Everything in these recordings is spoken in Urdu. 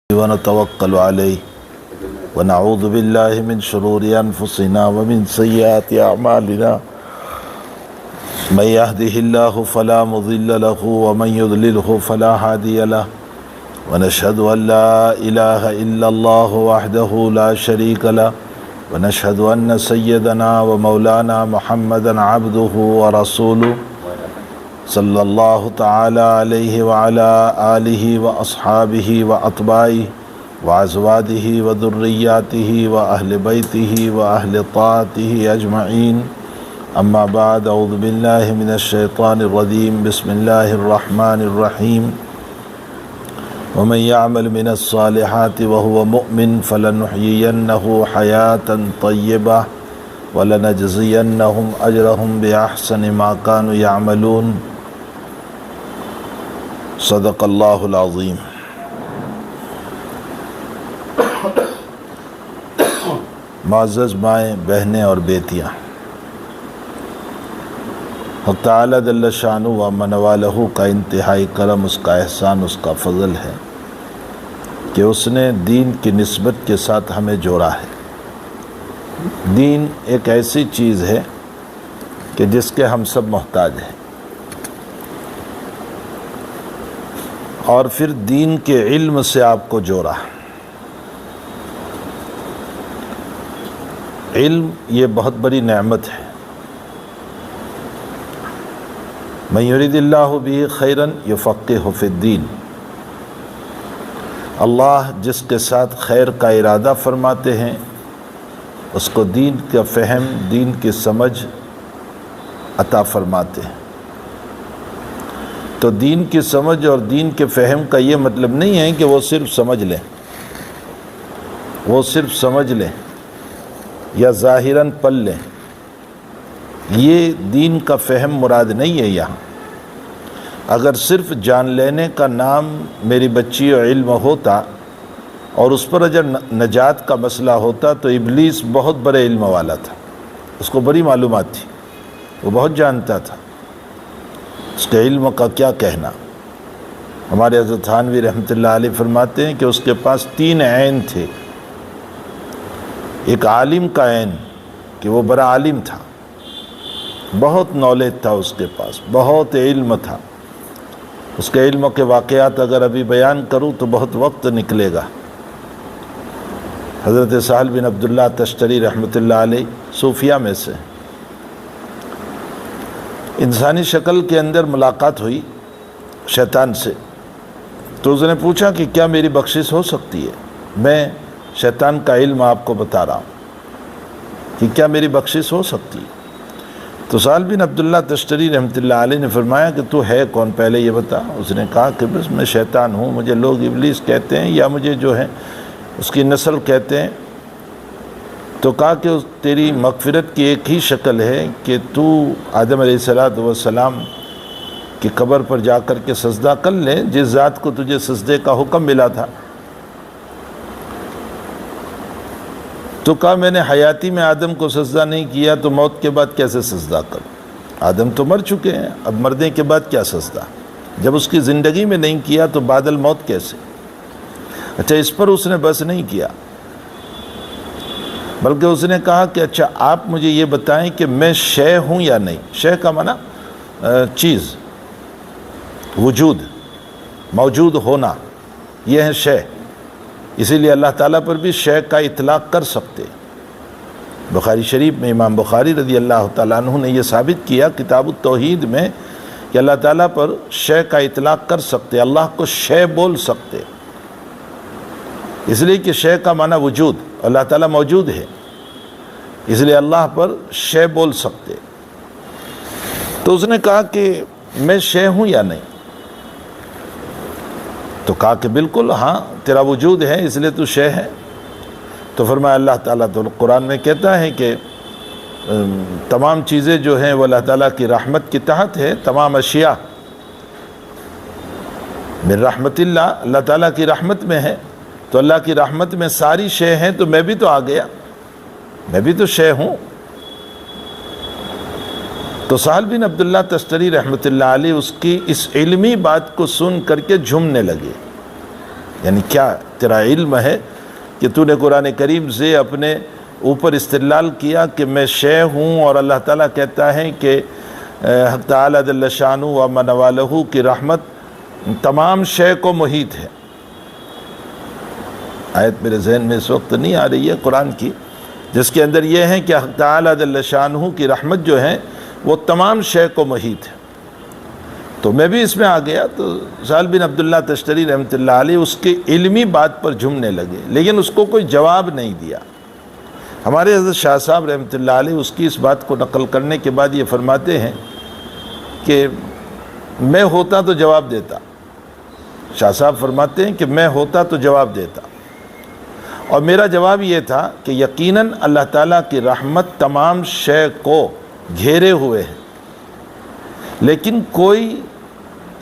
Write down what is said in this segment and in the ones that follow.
ونتوكل عليه ونعوذ بالله من شرور أنفسنا ومن سيئات أعمالنا من يهده الله فلا مضل له ومن يضلله فلا هادي له ونشهد أن لا إله إلا الله وحده لا شريك له ونشهد أن سيدنا ومولانا محمدا عبده ورسوله صلی اللہ تعالی علیہ وعلا آلہ واصحابہ واتباعہ وازواجہ وذریاتہ واہل بیتہ واہل طاعتہ اجمعین اما بعد اعوذ باللہ من الشیطان الرجیم بسم اللہ الرحمن الرحیم ومن يعمل من الصالحات وهو مؤمن فلنحيينه حياة طيبة ولنجزينهم أجرهم بأحسن ما كانوا يعملون صدق اللہ العظیم۔ معزز مائیں، بہنیں اور بیٹیاں، حق تعالی جل شانہ و من والہ کا انتہائی کرم، اس کا احسان، اس کا فضل ہے کہ اس نے دین کی نسبت کے ساتھ ہمیں جوڑا ہے۔ دین ایک ایسی چیز ہے کہ جس کے ہم سب محتاج ہیں، اور پھر دین کے علم سے آپ کو جوڑا۔ علم یہ بہت بڑی نعمت ہے۔ من یرید اللہ بہ خیرا یفقہہ فی الدین، اللہ جس کے ساتھ خیر کا ارادہ فرماتے ہیں اس کو دین کا فہم، دین کی سمجھ عطا فرماتے ہیں۔ تو دین کی سمجھ اور دین کے فہم کا یہ مطلب نہیں ہے کہ وہ صرف سمجھ لیں، وہ صرف سمجھ لیں یا ظاہراً پڑھ لیں، یہ دین کا فہم مراد نہیں ہے یہاں۔ اگر صرف جان لینے کا نام میری بچی اور علم ہوتا اور اس پر اگر نجات کا مسئلہ ہوتا تو ابلیس بہت بڑے علم والا تھا، اس کو بڑی معلومات تھی، وہ بہت جانتا تھا، اس کے علم کا کیا کہنا۔ ہمارے حضرت تھانوی رحمۃ اللہ علیہ فرماتے ہیں کہ اس کے پاس 3 عین تھے۔ ایک عالم کا عین کہ وہ بڑا عالم تھا، بہت نالج تھا اس کے پاس، بہت علم تھا۔ اس کے علم کے واقعات اگر ابھی بیان کروں تو بہت وقت نکلے گا۔ حضرت سہل بن عبداللہ تشتری رحمۃ اللہ علیہ صوفیہ میں سے، انسانی شکل کے اندر ملاقات ہوئی شیطان سے، تو اس نے پوچھا کہ کیا میری بخشش ہو سکتی ہے؟ میں شیطان کا علم آپ کو بتا رہا ہوں کہ کیا میری بخشش ہو سکتی ہے؟ تو سہل بن عبداللہ تشتری رحمۃ اللہ علیہ نے فرمایا کہ تو ہے کون، پہلے یہ بتا۔ اس نے کہا کہ بس میں شیطان ہوں، مجھے لوگ ابلیس کہتے ہیں یا مجھے جو ہے اس کی نسل کہتے ہیں۔ تو کہا کہ تیری مغفرت کی ایک ہی شکل ہے کہ تو آدم علیہ السلام کی قبر پر جا کر کے سجدہ کر لے، جس ذات کو تجھے سجدے کا حکم ملا تھا۔ تو کہا میں نے حیاتی میں آدم کو سجدہ نہیں کیا تو موت کے بعد کیسے سجدہ کروں؟ آدم تو مر چکے ہیں، اب مرنے کے بعد کیا سجدہ؟ جب اس کی زندگی میں نہیں کیا تو بعد الموت کیسے؟ اچھا، اس پر اس نے بس نہیں کیا، بلکہ اس نے کہا کہ اچھا آپ مجھے یہ بتائیں کہ میں شے ہوں یا نہیں۔ شے کا معنی چیز، وجود، موجود ہونا، یہ ہے شے۔ اسی لیے اللہ تعالیٰ پر بھی شے کا اطلاق کر سکتے۔ بخاری شریف میں امام بخاری رضی اللہ تعالیٰ عنہ نے یہ ثابت کیا کتاب التوحید میں کہ اللہ تعالیٰ پر شے کا اطلاق کر سکتے، اللہ کو شے بول سکتے، اس لیے کہ شے کا معنی وجود، اللہ تعالیٰ موجود ہے، اس لیے اللہ پر شے بول سکتے۔ تو اس نے کہا کہ میں شے ہوں یا نہیں؟ تو کہا کہ بالکل ہاں، تیرا وجود ہے اس لیے تو شے ہے۔ تو فرمایا اللہ تعالیٰ تو قرآن میں کہتا ہے کہ تمام چیزیں جو ہیں وہ اللہ تعالیٰ کی رحمت کی تحت ہے، تمام اشیاء من رحمت اللہ، اللہ تعالیٰ کی رحمت میں ہے۔ تو اللہ کی رحمت میں ساری شے ہیں، تو میں بھی تو آ گیا، میں بھی تو شے ہوں۔ تو سہل بن عبداللہ تشتری رحمۃ اللہ علیہ اس کی اس علمی بات کو سن کر کے جھومنے لگے یعنی کیا تیرا علم ہے کہ تو نے قرآن کریم سے اپنے اوپر استدلال کیا کہ میں شے ہوں، اور اللہ تعالیٰ کہتا ہے کہ حق تعالیٰ جل شانہ و من والہ کی رحمت تمام شے کو محیط ہے۔ آیت میرے ذہن میں اس وقت نہیں آ رہی ہے قرآن کی، جس کے اندر یہ ہے کہ حق تعالیٰ جل شانہ کی رحمت جو ہے وہ تمام شے کو محیط ہے۔ تو میں بھی اس میں آ گیا، تو سہل بن عبداللہ تشتری رحمۃ اللہ علیہ اس کے علمی بات پر جھومنے لگے، لیکن اس کو کوئی جواب نہیں دیا۔ ہمارے حضرت شاہ صاحب رحمۃ اللہ علیہ اس کی اس بات کو نقل کرنے کے بعد یہ فرماتے ہیں کہ میں ہوتا تو جواب دیتا۔ شاہ صاحب فرماتے ہیں کہ میں ہوتا تو جواب دیتا، اور میرا جواب یہ تھا کہ یقیناً اللہ تعالیٰ کی رحمت تمام شے کو گھیرے ہوئے ہے، لیکن کوئی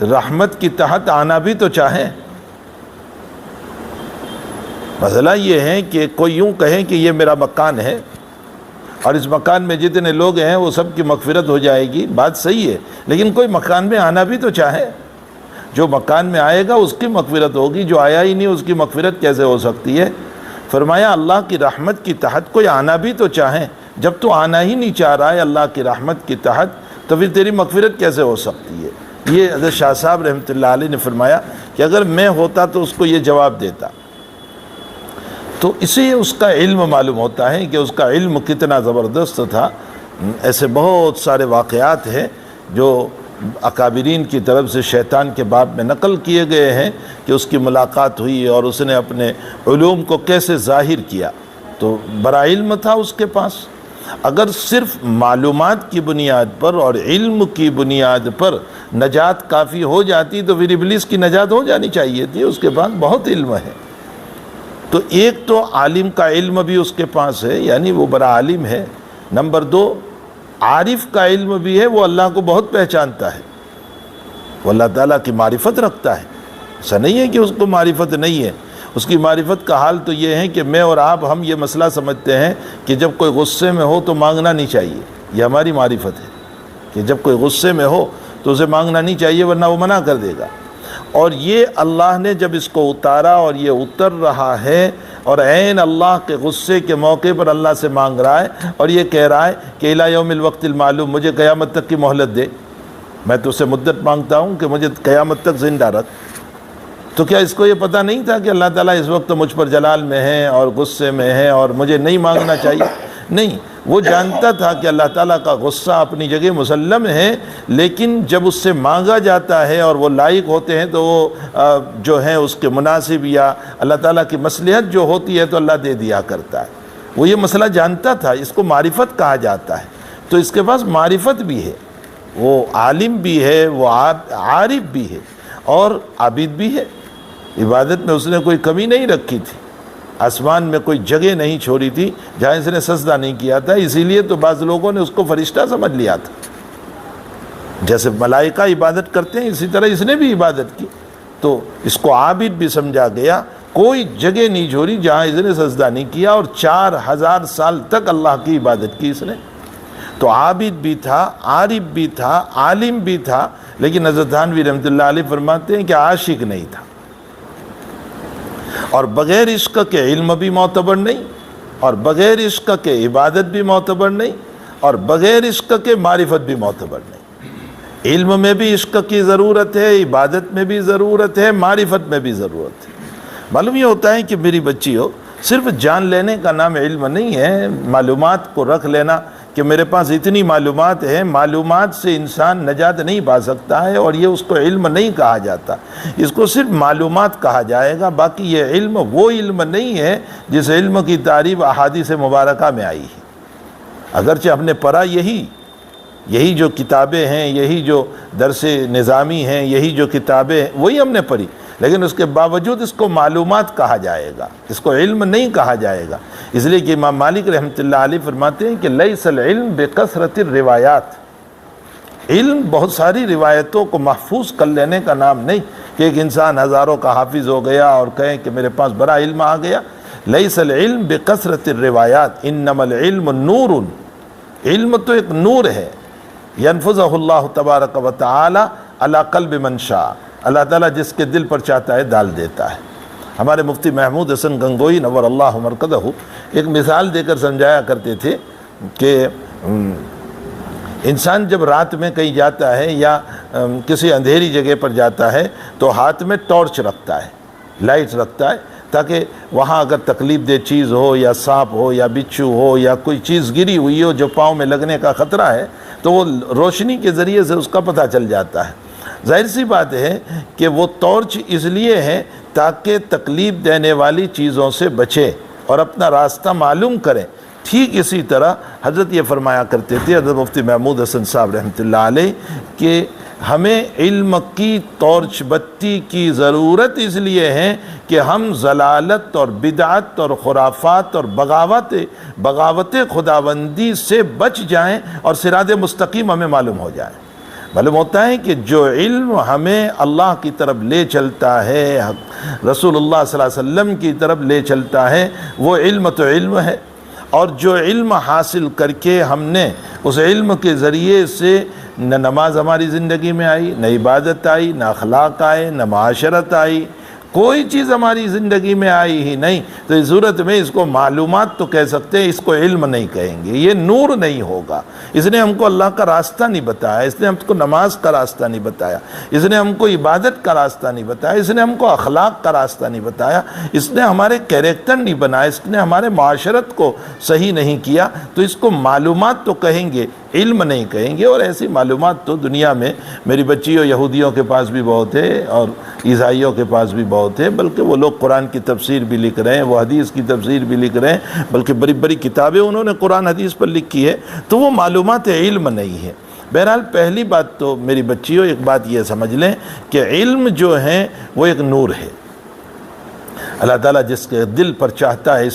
رحمت کی تحت آنا بھی تو چاہے۔ مسئلہ یہ ہے کہ کوئی یوں کہے کہ یہ میرا مکان ہے اور اس مکان میں جتنے لوگ ہیں وہ سب کی مغفرت ہو جائے گی، بات صحیح ہے، لیکن کوئی مکان میں آنا بھی تو چاہے۔ جو مکان میں آئے گا اس کی مغفرت ہوگی، جو آیا ہی نہیں اس کی مغفرت کیسے ہو سکتی ہے؟ فرمایا اللہ کی رحمت کی تحت کوئی آنا بھی تو چاہے، جب تو آنا ہی نہیں چاہ رہا ہے اللہ کی رحمت کی تحت، تو پھر تیری مغفرت کیسے ہو سکتی ہے؟ یہ حضرت شاہ صاحب رحمۃ اللہ علیہ نے فرمایا کہ اگر میں ہوتا تو اس کو یہ جواب دیتا۔ تو اسے اس کا علم معلوم ہوتا ہے کہ اس کا علم کتنا زبردست تھا۔ ایسے بہت سارے واقعات ہیں جو اکابرین کی طرف سے شیطان کے باب میں نقل کیے گئے ہیں کہ اس کی ملاقات ہوئی اور اس نے اپنے علوم کو کیسے ظاہر کیا، تو بڑا علم تھا اس کے پاس۔ اگر صرف معلومات کی بنیاد پر اور علم کی بنیاد پر نجات کافی ہو جاتی تو پھر ابلیس کی نجات ہو جانی چاہیے تھی، اس کے پاس بہت علم ہے۔ تو ایک تو عالم کا علم بھی اس کے پاس ہے، یعنی وہ بڑا عالم ہے۔ نمبر دو، عارف کا علم بھی ہے، وہ اللہ کو بہت پہچانتا ہے، وہ اللہ تعالیٰ کی معرفت رکھتا ہے۔ ایسا نہیں ہے کہ اس کو معرفت نہیں ہے، اس کی معرفت کا حال تو یہ ہے کہ میں اور آپ ہم یہ مسئلہ سمجھتے ہیں کہ جب کوئی غصے میں ہو تو مانگنا نہیں چاہیے، یہ ہماری معرفت ہے کہ جب کوئی غصے میں ہو تو اسے مانگنا نہیں چاہیے ورنہ وہ منع کر دے گا۔ اور یہ اللہ نے جب اس کو اتارا اور یہ اتر رہا ہے اور عین اللہ کے غصے کے موقع پر اللہ سے مانگ رہا ہے اور یہ کہہ رہا ہے کہ الی یوم الوقت المعلوم، مجھے قیامت تک کی مہلت دے، میں تو اسے مدت مانگتا ہوں کہ مجھے قیامت تک زندہ رکھ۔ تو کیا اس کو یہ پتہ نہیں تھا کہ اللہ تعالیٰ اس وقت مجھ پر جلال میں ہے اور غصے میں ہے اور مجھے نہیں مانگنا چاہیے؟ نہیں، وہ جانتا تھا کہ اللہ تعالیٰ کا غصہ اپنی جگہ مسلم ہے، لیکن جب اس سے مانگا جاتا ہے اور وہ لائق ہوتے ہیں تو وہ جو ہے اس کے مناسب یا اللہ تعالیٰ کی مصلحت جو ہوتی ہے تو اللہ دے دیا کرتا ہے۔ وہ یہ مسئلہ جانتا تھا، اس کو معرفت کہا جاتا ہے۔ تو اس کے پاس معرفت بھی ہے، وہ عالم بھی ہے، وہ عارف بھی ہے اور عابد بھی ہے۔ عبادت میں اس نے کوئی کمی نہیں رکھی تھی، آسمان میں کوئی جگہ نہیں چھوڑی تھی جہاں اس نے سجدہ نہیں کیا تھا، اسی لیے تو بعض لوگوں نے اس کو فرشتہ سمجھ لیا تھا۔ جیسے ملائکہ عبادت کرتے ہیں اسی طرح اس نے بھی عبادت کی، تو اس کو عابد بھی سمجھا گیا۔ کوئی جگہ نہیں چھوڑی جہاں اس نے سجدہ نہیں کیا، اور 4000 سال تک اللہ کی عبادت کی اس نے۔ تو عابد بھی تھا، عارف بھی تھا، عالم بھی تھا، لیکن حضرت تھانوی رحمۃ اللہ علیہ فرماتے ہیں کہ عاشق نہیں تھا، اور بغیر عشق کے علم بھی معتبر نہیں، اور بغیر عشق کے عبادت بھی معتبر نہیں، اور بغیر عشق کے معرفت بھی معتبر نہیں۔ علم میں بھی عشق کی ضرورت ہے، عبادت میں بھی ضرورت ہے، معرفت میں بھی ضرورت ہے۔ معلوم یہ ہوتا ہے کہ میری بچی ہو، صرف جان لینے کا نام علم نہیں ہے، معلومات کو رکھ لینا کہ میرے پاس اتنی معلومات ہیں، معلومات سے انسان نجات نہیں پا سکتا ہے، اور یہ اس کو علم نہیں کہا جاتا، اس کو صرف معلومات کہا جائے گا۔ باقی یہ علم وہ علم نہیں ہے جس علم کی تعریف احادیث مبارکہ میں آئی ہے۔ اگرچہ ہم نے پڑھا یہی جو کتابیں ہیں، یہی جو درس نظامی ہیں، یہی جو کتابیں ہیں وہی ہم نے پڑھی، لیکن اس کے باوجود اس کو معلومات کہا جائے گا، اس کو علم نہیں کہا جائے گا۔ اس لیے کہ امام مالک رحمۃ اللہ علیہ فرماتے ہیں کہ لیس العلم بکثرت الروایات، علم بہت ساری روایتوں کو محفوظ کر لینے کا نام نہیں کہ ایک انسان ہزاروں کا حافظ ہو گیا اور کہیں کہ میرے پاس بڑا علم آ گیا۔ لیس العلم بکثرت الروایات انما العلم نور، علم تو ایک نور ہے، ینفذہ اللہ تبارک و تعالی علی قلب من شاء، اللہ تعالیٰ جس کے دل پر چاہتا ہے ڈال دیتا ہے۔ ہمارے مفتی محمود حسن گنگوئی نور اللہ مرکزہ ایک مثال دے کر سمجھایا کرتے تھے کہ انسان جب رات میں کہیں جاتا ہے یا کسی اندھیری جگہ پر جاتا ہے تو ہاتھ میں ٹارچ رکھتا ہے، لائٹ رکھتا ہے، تاکہ وہاں اگر تکلیف دہ چیز ہو یا سانپ ہو یا بچھو ہو یا کوئی چیز گری ہوئی ہو جو پاؤں میں لگنے کا خطرہ ہے تو وہ روشنی کے ذریعے سے اس کا پتہ چل جاتا ہے۔ ظاہر سی بات ہے کہ وہ ٹارچ اس لیے ہے تاکہ تکلیف دینے والی چیزوں سے بچے اور اپنا راستہ معلوم کریں۔ ٹھیک اسی طرح حضرت یہ فرمایا کرتے تھے حضرت مفتی محمود حسن صاحب رحمۃ اللہ علیہ کہ ہمیں علم کی ٹارچ بتی کی ضرورت اس لیے ہے کہ ہم ضلالت اور بدعت اور خرافات اور بغاوت خداوندی سے بچ جائیں اور صراط مستقیم ہمیں معلوم ہو جائے۔ معلوم ہوتا ہے کہ جو علم ہمیں اللہ کی طرف لے چلتا ہے، رسول اللہ صلی اللہ علیہ وسلم کی طرف لے چلتا ہے، وہ علم تو علم ہے، اور جو علم حاصل کر کے ہم نے اس علم کے ذریعے سے نہ نماز ہماری زندگی میں آئی، نہ عبادت آئی، نہ اخلاق آئے، نہ معاشرت آئی، کوئی چیز ہماری زندگی میں آئی ہی نہیں، تو اس صورت میں اس کو معلومات تو کہہ سکتے ہیں، اس کو علم نہیں کہیں گے، یہ نور نہیں ہوگا۔ اس نے ہم کو اللہ کا راستہ نہیں بتایا، اس نے ہم کو نماز کا راستہ نہیں بتایا، اس نے ہم کو عبادت کا راستہ نہیں بتایا، اس نے ہم کو اخلاق کا راستہ نہیں بتایا، اس نے ہمارے کیریکٹر نہیں بنایا، اس نے ہمارے معاشرت کو صحیح نہیں کیا، تو اس کو معلومات تو کہیں گے، علم نہیں کہیں گے۔ اور ایسی معلومات تو دنیا میں میری بچیوں یہودیوں کے پاس بھی بہت ہے اور عیسائیوں کے پاس بھی بہت ہے، بلکہ وہ لوگ قرآن کی تفسیر بھی لکھ رہے ہیں، وہ حدیث کی تفسیر بھی لکھ رہے ہیں، بلکہ بڑی بڑی کتابیں انہوں نے قرآن حدیث پر لکھی ہے، تو وہ معلومات علم نہیں ہے۔ بہرحال پہلی بات تو میری بچیوں ایک بات یہ سمجھ لیں کہ علم جو ہے وہ ایک نور ہے۔ اللہ تعالیٰ جس کے دل پر چاہتا ہے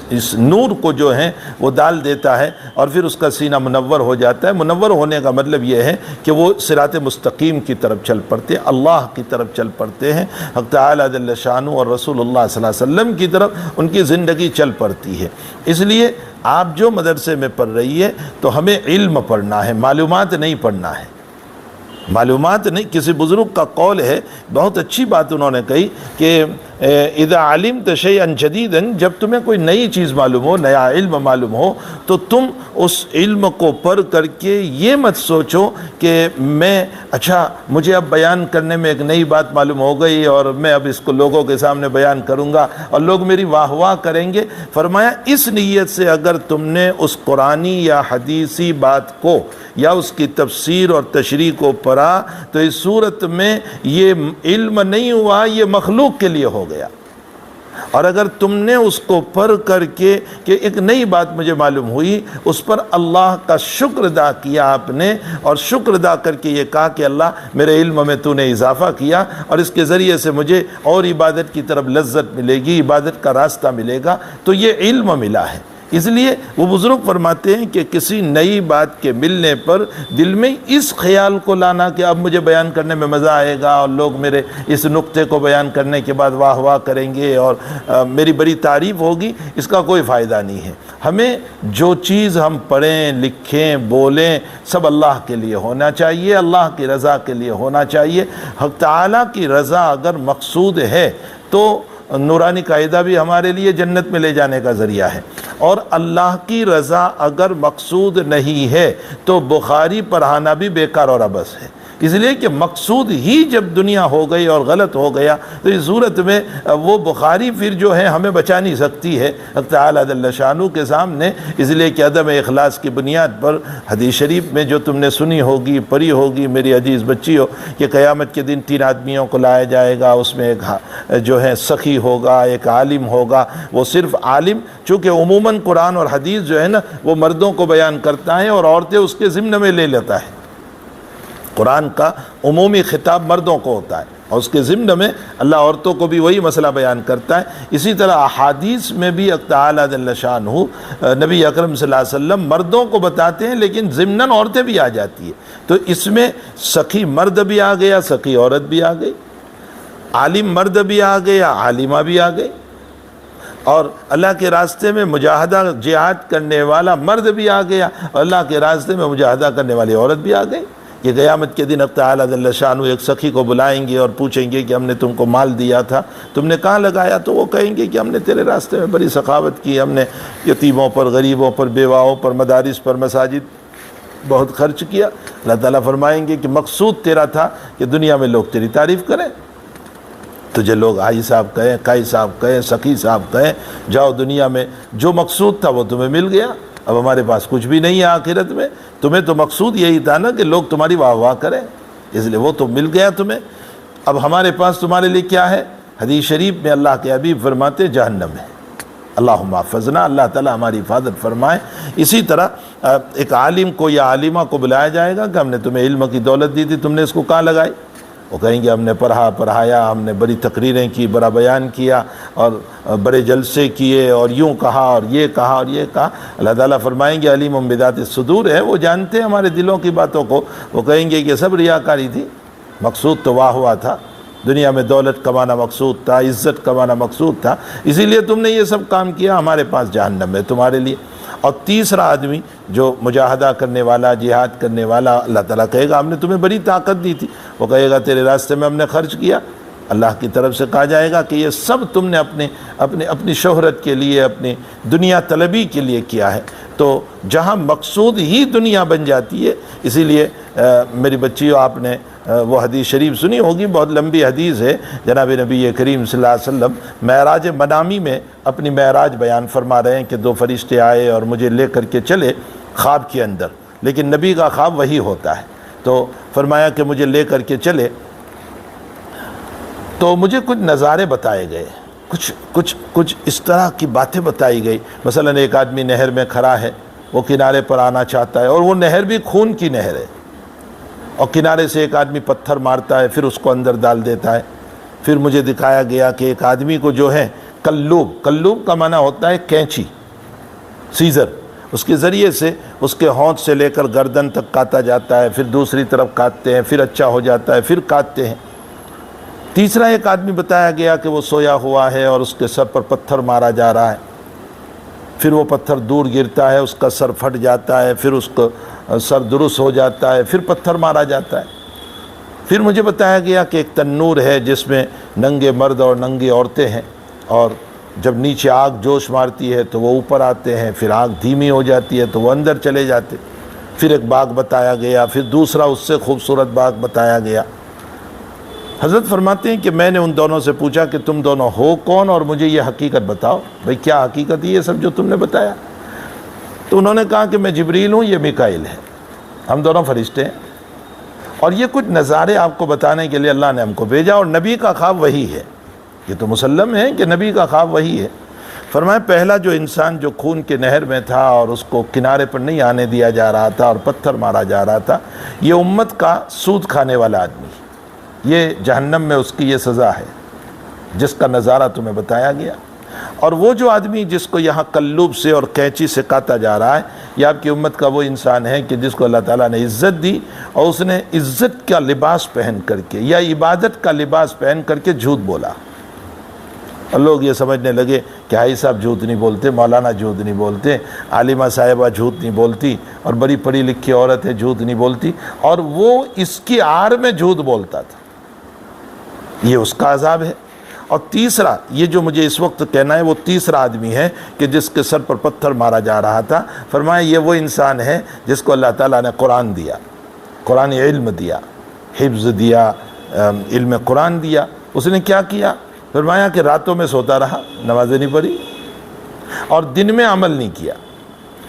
اس نور کو جو ہے وہ ڈال دیتا ہے اور پھر اس کا سینہ منور ہو جاتا ہے۔ منور ہونے کا مطلب یہ ہے کہ وہ صراط مستقیم کی طرف چل پڑتے ہیں، اللہ کی طرف چل پڑتے ہیں، حق تعالیٰ جل شانہ اور رسول اللہ صلی اللہ علیہ وسلم کی طرف ان کی زندگی چل پڑتی ہے۔ اس لیے آپ جو مدرسے میں پڑھ رہی ہے تو ہمیں علم پڑھنا ہے، معلومات نہیں پڑھنا ہے، معلومات نہیں۔ کسی بزرگ کا قول ہے، بہت اچھی بات انہوں نے کہی کہ اذا علمت شیئا جدیدا، جب تمہیں کوئی نئی چیز معلوم ہو، نیا علم معلوم ہو، تو تم اس علم کو پڑھ کر کے یہ مت سوچو کہ میں اچھا مجھے اب بیان کرنے میں ایک نئی بات معلوم ہو گئی اور میں اب اس کو لوگوں کے سامنے بیان کروں گا اور لوگ میری واہ واہ کریں گے۔ فرمایا اس نیت سے اگر تم نے اس قرآنی یا حدیثی بات کو یا اس کی تفسیر اور تشریح کو پڑھا تو اس صورت میں یہ علم نہیں ہوا، یہ مخلوق کے لیے ہو گیا۔ اور اگر تم نے اس کو پڑھ کر کے کہ ایک نئی بات مجھے معلوم ہوئی، اس پر اللہ کا شکر ادا کیا آپ نے، اور شکر ادا کر کے یہ کہا کہ اللہ میرے علم میں تو نے اضافہ کیا اور اس کے ذریعے سے مجھے اور عبادت کی طرف لذت ملے گی، عبادت کا راستہ ملے گا، تو یہ علم ملا ہے۔ اس لیے وہ بزرگ فرماتے ہیں کہ کسی نئی بات کے ملنے پر دل میں اس خیال کو لانا کہ اب مجھے بیان کرنے میں مزہ آئے گا اور لوگ میرے اس نقطے کو بیان کرنے کے بعد واہ واہ کریں گے اور میری بڑی تعریف ہوگی، اس کا کوئی فائدہ نہیں ہے۔ ہمیں جو چیز ہم پڑھیں، لکھیں، بولیں، سب اللہ کے لیے ہونا چاہیے، اللہ کی رضا کے لیے ہونا چاہیے۔ حق تعالیٰ کی رضا اگر مقصود ہے تو نورانی قاعدہ بھی ہمارے لیے جنت میں لے جانے کا ذریعہ ہے، اور اللہ کی رضا اگر مقصود نہیں ہے تو بخاری پڑھانا بھی بیکار اور عبث ہے۔ اس لیے کہ مقصود ہی جب دنیا ہو گئی اور غلط ہو گیا تو اس صورت میں وہ بخاری پھر جو ہے ہمیں بچا نہیں سکتی ہے حق تعالیٰ جل شانہ کے سامنے۔ اس لیے کہ عدم اخلاص کی بنیاد پر حدیث شریف میں جو تم نے سنی ہوگی، پڑھی ہوگی میری عزیز بچی ہو، کہ قیامت کے دن 3 آدمیوں کو لایا جائے گا، اس میں ایک جو ہے سخی ہوگا، ایک عالم ہوگا۔ وہ صرف عالم، چونکہ عموماً قرآن اور حدیث جو ہے نا وہ مردوں کو بیان کرتا ہے اور عورتیں اس کے ضمن میں لے لیتا ہے۔ قرآن کا عمومی خطاب مردوں کو ہوتا ہے اور اس کے ضمن میں اللہ عورتوں کو بھی وہی مسئلہ بیان کرتا ہے۔ اسی طرح احادیث میں بھی حق تعالیٰ جل شانہ نبی اکرم صلی اللہ علیہ وسلم مردوں کو بتاتے ہیں لیکن ضمناً عورتیں بھی آ جاتی ہیں، تو اس میں سخی مرد بھی آ گیا، سخی عورت بھی آ گئی، عالم مرد بھی آ گیا، عالمہ بھی آ گئی، اور اللہ کے راستے میں مجاہدہ جہاد کرنے والا مرد بھی آ گیا اور اللہ کے راستے میں مجاہدہ کرنے والی عورت بھی آ گئی۔ کہ قیامت کے دن اللہ تعالیٰ جل شانہ ایک سخی کو بلائیں گے اور پوچھیں گے کہ ہم نے تم کو مال دیا تھا، تم نے کہاں لگایا؟ تو وہ کہیں گے کہ ہم نے تیرے راستے میں بڑی سخاوت کی، ہم نے یتیموں پر، غریبوں پر، بیواؤں پر، مدارس پر، مساجد بہت خرچ کیا۔ اللہ تعالیٰ فرمائیں گے کہ مقصود تیرا تھا کہ دنیا میں لوگ تیری تعریف کریں، تجھے لوگ حاجی صاحب کہیں، قائی صاحب کہیں، سخی صاحب کہیں، جاؤ دنیا میں جو مقصود تھا وہ تمہیں مل گیا۔ اب ہمارے پاس کچھ بھی نہیں ہے آخرت میں، تمہیں تو مقصود یہی تھا نا کہ لوگ تمہاری واہ واہ کریں، اس لیے وہ تو مل گیا تمہیں۔ اب ہمارے پاس تمہارے لیے کیا ہے؟ حدیث شریف میں اللہ کے حبیب فرماتے جہنم ہے۔ اللہم احفظنا، اللہ تعالیٰ ہماری حفاظت فرمائے۔ اسی طرح ایک عالم کو یا عالمہ کو بلایا جائے گا کہ ہم نے تمہیں علم کی دولت دی تھی، تم نے اس کو کہاں لگائی؟ وہ کہیں گے ہم نے پڑھایا، ہم نے بڑی تقریریں کی، بڑا بیان کیا اور بڑے جلسے کیے اور یوں کہا اور یہ کہا اور یہ کہا۔ اللہ تعالیٰ فرمائیں گے علیم بذات الصدور ہے، وہ جانتے ہیں ہمارے دلوں کی باتوں کو۔ وہ کہیں گے کہ سب ریاکاری تھی، مقصود تو واہ ہوا تھا، دنیا میں دولت کمانا مقصود تھا، عزت کمانا مقصود تھا، اسی لیے تم نے یہ سب کام کیا، ہمارے پاس جہنم ہے تمہارے لیے۔ اور تیسرا آدمی جو مجاہدہ کرنے والا، جہاد کرنے والا، اللہ تعالیٰ کہے گا ہم نے تمہیں بڑی طاقت دی تھی، وہ کہے گا تیرے راستے میں ہم نے خرچ کیا۔ اللہ کی طرف سے کہا جائے گا کہ یہ سب تم نے اپنی شہرت کے لیے، اپنی دنیا طلبی کے لیے کیا ہے۔ تو جہاں مقصود ہی دنیا بن جاتی ہے، اسی لیے میری بچیوں آپ نے وہ حدیث شریف سنی ہوگی، بہت لمبی حدیث ہے، جناب نبی کریم صلی اللہ علیہ وسلم معراج منامی میں اپنی معراج بیان فرما رہے ہیں کہ دو فرشتے آئے اور مجھے لے کر کے چلے خواب کے اندر، لیکن نبی کا خواب وہی ہوتا ہے۔ تو فرمایا کہ مجھے لے کر کے چلے تو مجھے کچھ نظارے بتائے گئے، کچھ اس طرح کی باتیں بتائی گئی۔ مثلا ایک آدمی نہر میں کھڑا ہے، وہ کنارے پر آنا چاہتا ہے اور وہ نہر بھی خون کی نہر ہے، اور کنارے سے ایک آدمی پتھر مارتا ہے، پھر اس کو اندر ڈال دیتا ہے۔ پھر مجھے دکھایا گیا کہ ایک آدمی کو جو ہے کلوب کا معنی ہوتا ہے کینچی، سیزر، اس کے ذریعے سے اس کے ہونٹ سے لے کر گردن تک کاٹا جاتا ہے، پھر دوسری طرف کاٹتے ہیں، پھر اچھا ہو جاتا ہے، پھر کاٹتے ہیں۔ تیسرا ایک آدمی بتایا گیا کہ وہ سویا ہوا ہے اور اس کے سر پر پتھر مارا جا رہا ہے، پھر وہ پتھر دور گرتا ہے، اس کا سر پھٹ جاتا ہے، پھر اس کا سر درست ہو جاتا ہے، پھر پتھر مارا جاتا ہے۔ پھر مجھے بتایا گیا کہ ایک تنور ہے جس میں ننگے مرد اور ننگی عورتیں ہیں، اور جب نیچے آگ جوش مارتی ہے تو وہ اوپر آتے ہیں، پھر آگ دھیمی ہو جاتی ہے تو وہ اندر چلے جاتے۔ پھر ایک باغ بتایا گیا، پھر دوسرا اس سے خوبصورت باغ بتایا گیا۔ حضرت فرماتے ہیں کہ میں نے ان دونوں سے پوچھا کہ تم دونوں ہو کون اور مجھے یہ حقیقت بتاؤ، بھئی کیا حقیقت ہے یہ سب جو تم نے بتایا؟ تو انہوں نے کہا کہ میں جبریل ہوں، یہ میکائیل ہے، ہم دونوں فرشتے ہیں، اور یہ کچھ نظارے آپ کو بتانے کے لیے اللہ نے ہم کو بھیجا، اور نبی کا خواب وہی ہے۔ یہ تو مسلم ہے کہ نبی کا خواب وہی ہے۔ فرمایا پہلا جو انسان جو خون کے نہر میں تھا اور اس کو کنارے پر نہیں آنے دیا جا رہا تھا اور پتھر مارا جا رہا تھا، یہ امت کا سود کھانے والا آدمی، یہ جہنم میں اس کی یہ سزا ہے جس کا نظارہ تمہیں بتایا گیا۔ اور وہ جو آدمی جس کو یہاں کلوب سے اور کینچی سے کاٹا جا رہا ہے، یہ آپ کی امت کا وہ انسان ہے کہ جس کو اللہ تعالیٰ نے عزت دی اور اس نے عزت کا لباس پہن کر کے یا عبادت کا لباس پہن کر کے جھوٹ بولا، اور لوگ یہ سمجھنے لگے کہ حاجی صاحب جھوٹ نہیں بولتے، مولانا جھوٹ نہیں بولتے، عالمہ صاحبہ جھوٹ نہیں بولتی، اور بڑی پڑھی لکھی عورت ہے جھوٹ نہیں بولتی، اور وہ اس کی آڑ میں جھوٹ بولتا تھا۔ یہ اس کا عذاب ہے۔ اور تیسرا، یہ جو مجھے اس وقت کہنا ہے، وہ تیسرا آدمی ہے کہ جس کے سر پر پتھر مارا جا رہا تھا۔ فرمایا یہ وہ انسان ہے جس کو اللہ تعالیٰ نے قرآن دیا، قرآن علم دیا، حفظ دیا، علم قرآن دیا۔ اس نے کیا کیا؟ فرمایا کہ راتوں میں سوتا رہا، نمازیں نہیں پڑھی، اور دن میں عمل نہیں کیا۔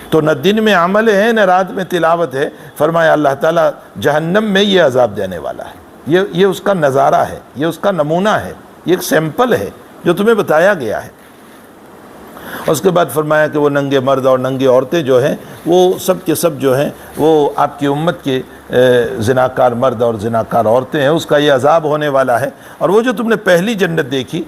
تو نہ دن میں عمل ہے نہ رات میں تلاوت ہے۔ فرمایا اللہ تعالیٰ جہنم میں یہ عذاب دینے والا ہے۔ یہ اس کا نظارہ ہے، یہ اس کا نمونہ ہے، یہ ایک سیمپل ہے جو تمہیں بتایا گیا ہے۔ اس کے بعد فرمایا کہ وہ ننگے مرد اور ننگی عورتیں جو ہیں، وہ سب کے سب جو ہیں وہ آپ کی امت کے زناکار مرد اور زناکار عورتیں ہیں، اس کا یہ عذاب ہونے والا ہے۔ اور وہ جو تم نے پہلی جنت دیکھی،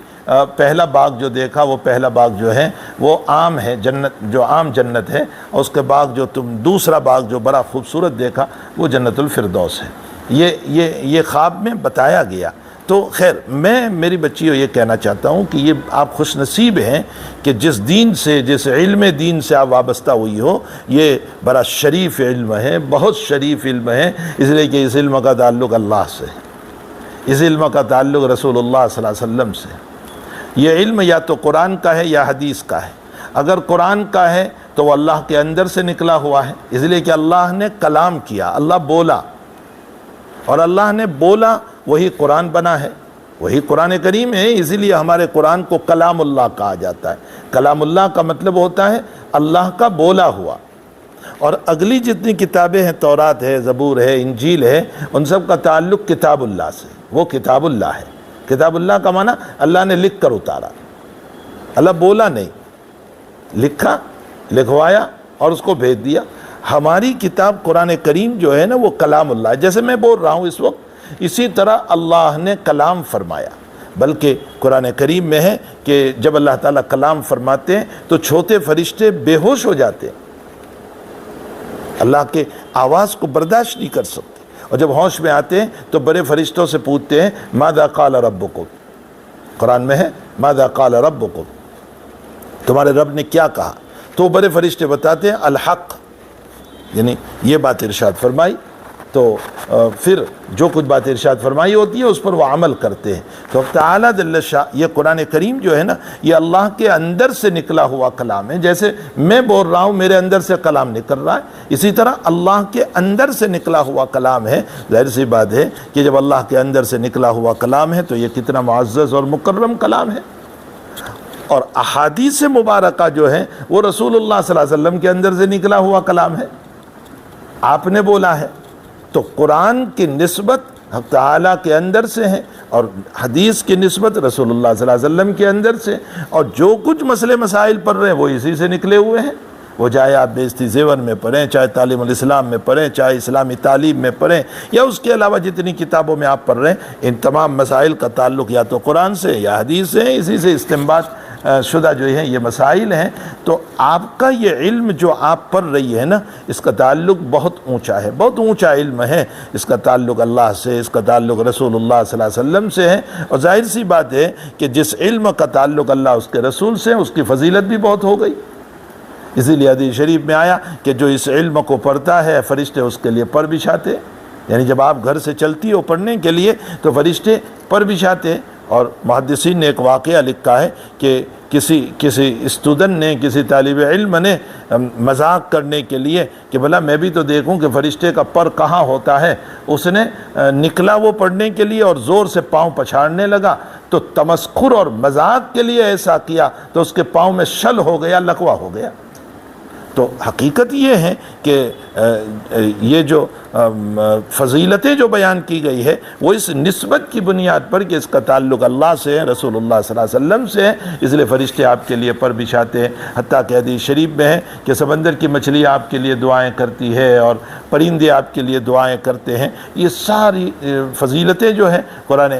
پہلا باغ جو دیکھا، وہ پہلا باغ جو ہے وہ عام ہے، جنت جو عام جنت ہے، اور اس کے باغ جو تم دوسرا باغ جو بڑا خوبصورت دیکھا وہ جنت الفردوس ہے۔ یہ خواب میں بتایا گیا۔ تو خیر میں میری بچیوں یہ کہنا چاہتا ہوں کہ یہ آپ خوش نصیب ہیں کہ جس دین سے، جس علم دین سے آپ وابستہ ہوئی ہو، یہ بڑا شریف علم ہے، بہت شریف علم ہے، اس لیے کہ اس علم کا تعلق اللہ سے ہے، اس علم کا تعلق رسول اللہ صلی اللہ علیہ وسلم سے ہے۔ یہ علم یا تو قرآن کا ہے یا حدیث کا ہے۔ اگر قرآن کا ہے تو وہ اللہ کے اندر سے نکلا ہوا ہے، اس لیے کہ اللہ نے کلام کیا، اللہ بولا، اور اللہ نے بولا وہی قرآن بنا ہے، وہی قرآن کریم ہے، اسی لیے ہمارے قرآن کو کلام اللہ کہا جاتا ہے۔ کلام اللہ کا مطلب ہوتا ہے اللہ کا بولا ہوا۔ اور اگلی جتنی کتابیں ہیں، تورات ہے، زبور ہے، انجیل ہے، ان سب کا تعلق کتاب اللہ سے، وہ کتاب اللہ ہے۔ کتاب اللہ کا معنی اللہ نے لکھ کر اتارا، اللہ بولا نہیں، لکھا، لکھوایا اور اس کو بھیج دیا۔ ہماری کتاب قرآن کریم جو ہے نا وہ کلام اللہ ہے، جیسے میں بول رہا ہوں اس وقت، اسی طرح اللہ نے کلام فرمایا۔ بلکہ قرآن کریم میں ہے کہ جب اللہ تعالیٰ کلام فرماتے ہیں تو چھوٹے فرشتے بے ہوش ہو جاتے ہیں، اللہ کے آواز کو برداشت نہیں کر سکتے، اور جب ہوش میں آتے ہیں تو بڑے فرشتوں سے پوچھتے ہیں ماذا قال ربکم، قرآن میں ہے ماذا قال ربکم، تمہارے رب نے کیا کہا؟ تو بڑے فرشتے بتاتے ہیں الحق، یعنی یہ بات ارشاد فرمائی، تو پھر جو کچھ بات ارشاد فرمائی ہوتی ہے اس پر وہ عمل کرتے ہیں۔ تو تعالیٰ جل شاہ، یہ قرآن کریم جو ہے نا یہ اللہ کے اندر سے نکلا ہوا کلام ہے۔ جیسے میں بول رہا ہوں میرے اندر سے کلام نکل رہا ہے، اسی طرح اللہ کے اندر سے نکلا ہوا کلام ہے۔ ظاہر سی بات ہے کہ جب اللہ کے اندر سے نکلا ہوا کلام ہے تو یہ کتنا معزز اور مکرم کلام ہے۔ اور احادیث مبارکہ جو ہے وہ رسول اللہ صلی اللہ علیہ وسلم کے اندر سے نکلا ہوا کلام ہے، آپ نے بولا ہے۔ تو قرآن کی نسبت حق تعالیٰ کے اندر سے ہے، اور حدیث کی نسبت رسول اللہ صلی اللہ علیہ وسلم کے اندر سے، اور جو کچھ مسئلے مسائل پڑھ رہے ہیں وہ اسی سے نکلے ہوئے ہیں۔ وہ چاہے آپ بیزتی زیور میں پڑھیں، چاہے تعلیم الاسلام میں پڑھیں، چاہے اسلامی تعلیم میں پڑھیں، یا اس کے علاوہ جتنی کتابوں میں آپ پڑھ رہے ہیں، ان تمام مسائل کا تعلق یا تو قرآن سے یا حدیث سے، اسی سے استنباط شدہ جو ہیں یہ مسائل ہیں۔ تو آپ کا یہ علم جو آپ پڑھ رہی ہے نا، اس کا تعلق بہت اونچا ہے، بہت اونچا علم ہے، اس کا تعلق اللہ سے، اس کا تعلق رسول اللہ صلی اللہ علیہ وسلم سے ہے۔ اور ظاہر سی بات ہے کہ جس علم کا تعلق اللہ اس کے رسول سے، اس کی فضیلت بھی بہت ہو گئی۔ اسی لیے حدیث شریف میں آیا کہ جو اس علم کو پڑھتا ہے فرشتے اس کے لیے پر بچھاتے، یعنی جب آپ گھر سے چلتی ہو پڑھنے کے لیے تو فرشتے پر بچھاتے۔ اور محدثین نے ایک واقعہ لکھا ہے کہ کسی اسٹوڈنٹ نے، کسی طالب علم نے مذاق کرنے کے لیے کہ بھلا میں بھی تو دیکھوں کہ فرشتے کا پر کہاں ہوتا ہے، اس نے نکلا وہ پڑھنے کے لیے اور زور سے پاؤں پچھاڑنے لگا، تو تمسخر اور مذاق کے لیے ایسا کیا تو اس کے پاؤں میں شل ہو گیا، لکوا ہو گیا۔ تو حقیقت یہ ہے کہ یہ جو فضیلتیں جو بیان کی گئی ہے وہ اس نسبت کی بنیاد پر کہ اس کا تعلق اللہ سے ہے، رسول اللہ صلی اللہ علیہ وسلم سے ہے، اس لیے فرشتے آپ کے لیے پر بچھاتے ہیں۔ حتیٰ کہ حدیث شریف میں ہے کہ سمندر کی مچھلی آپ کے لیے دعائیں کرتی ہے اور پرندے آپ کے لیے دعائیں کرتے ہیں۔ یہ ساری فضیلتیں جو ہیں قرآن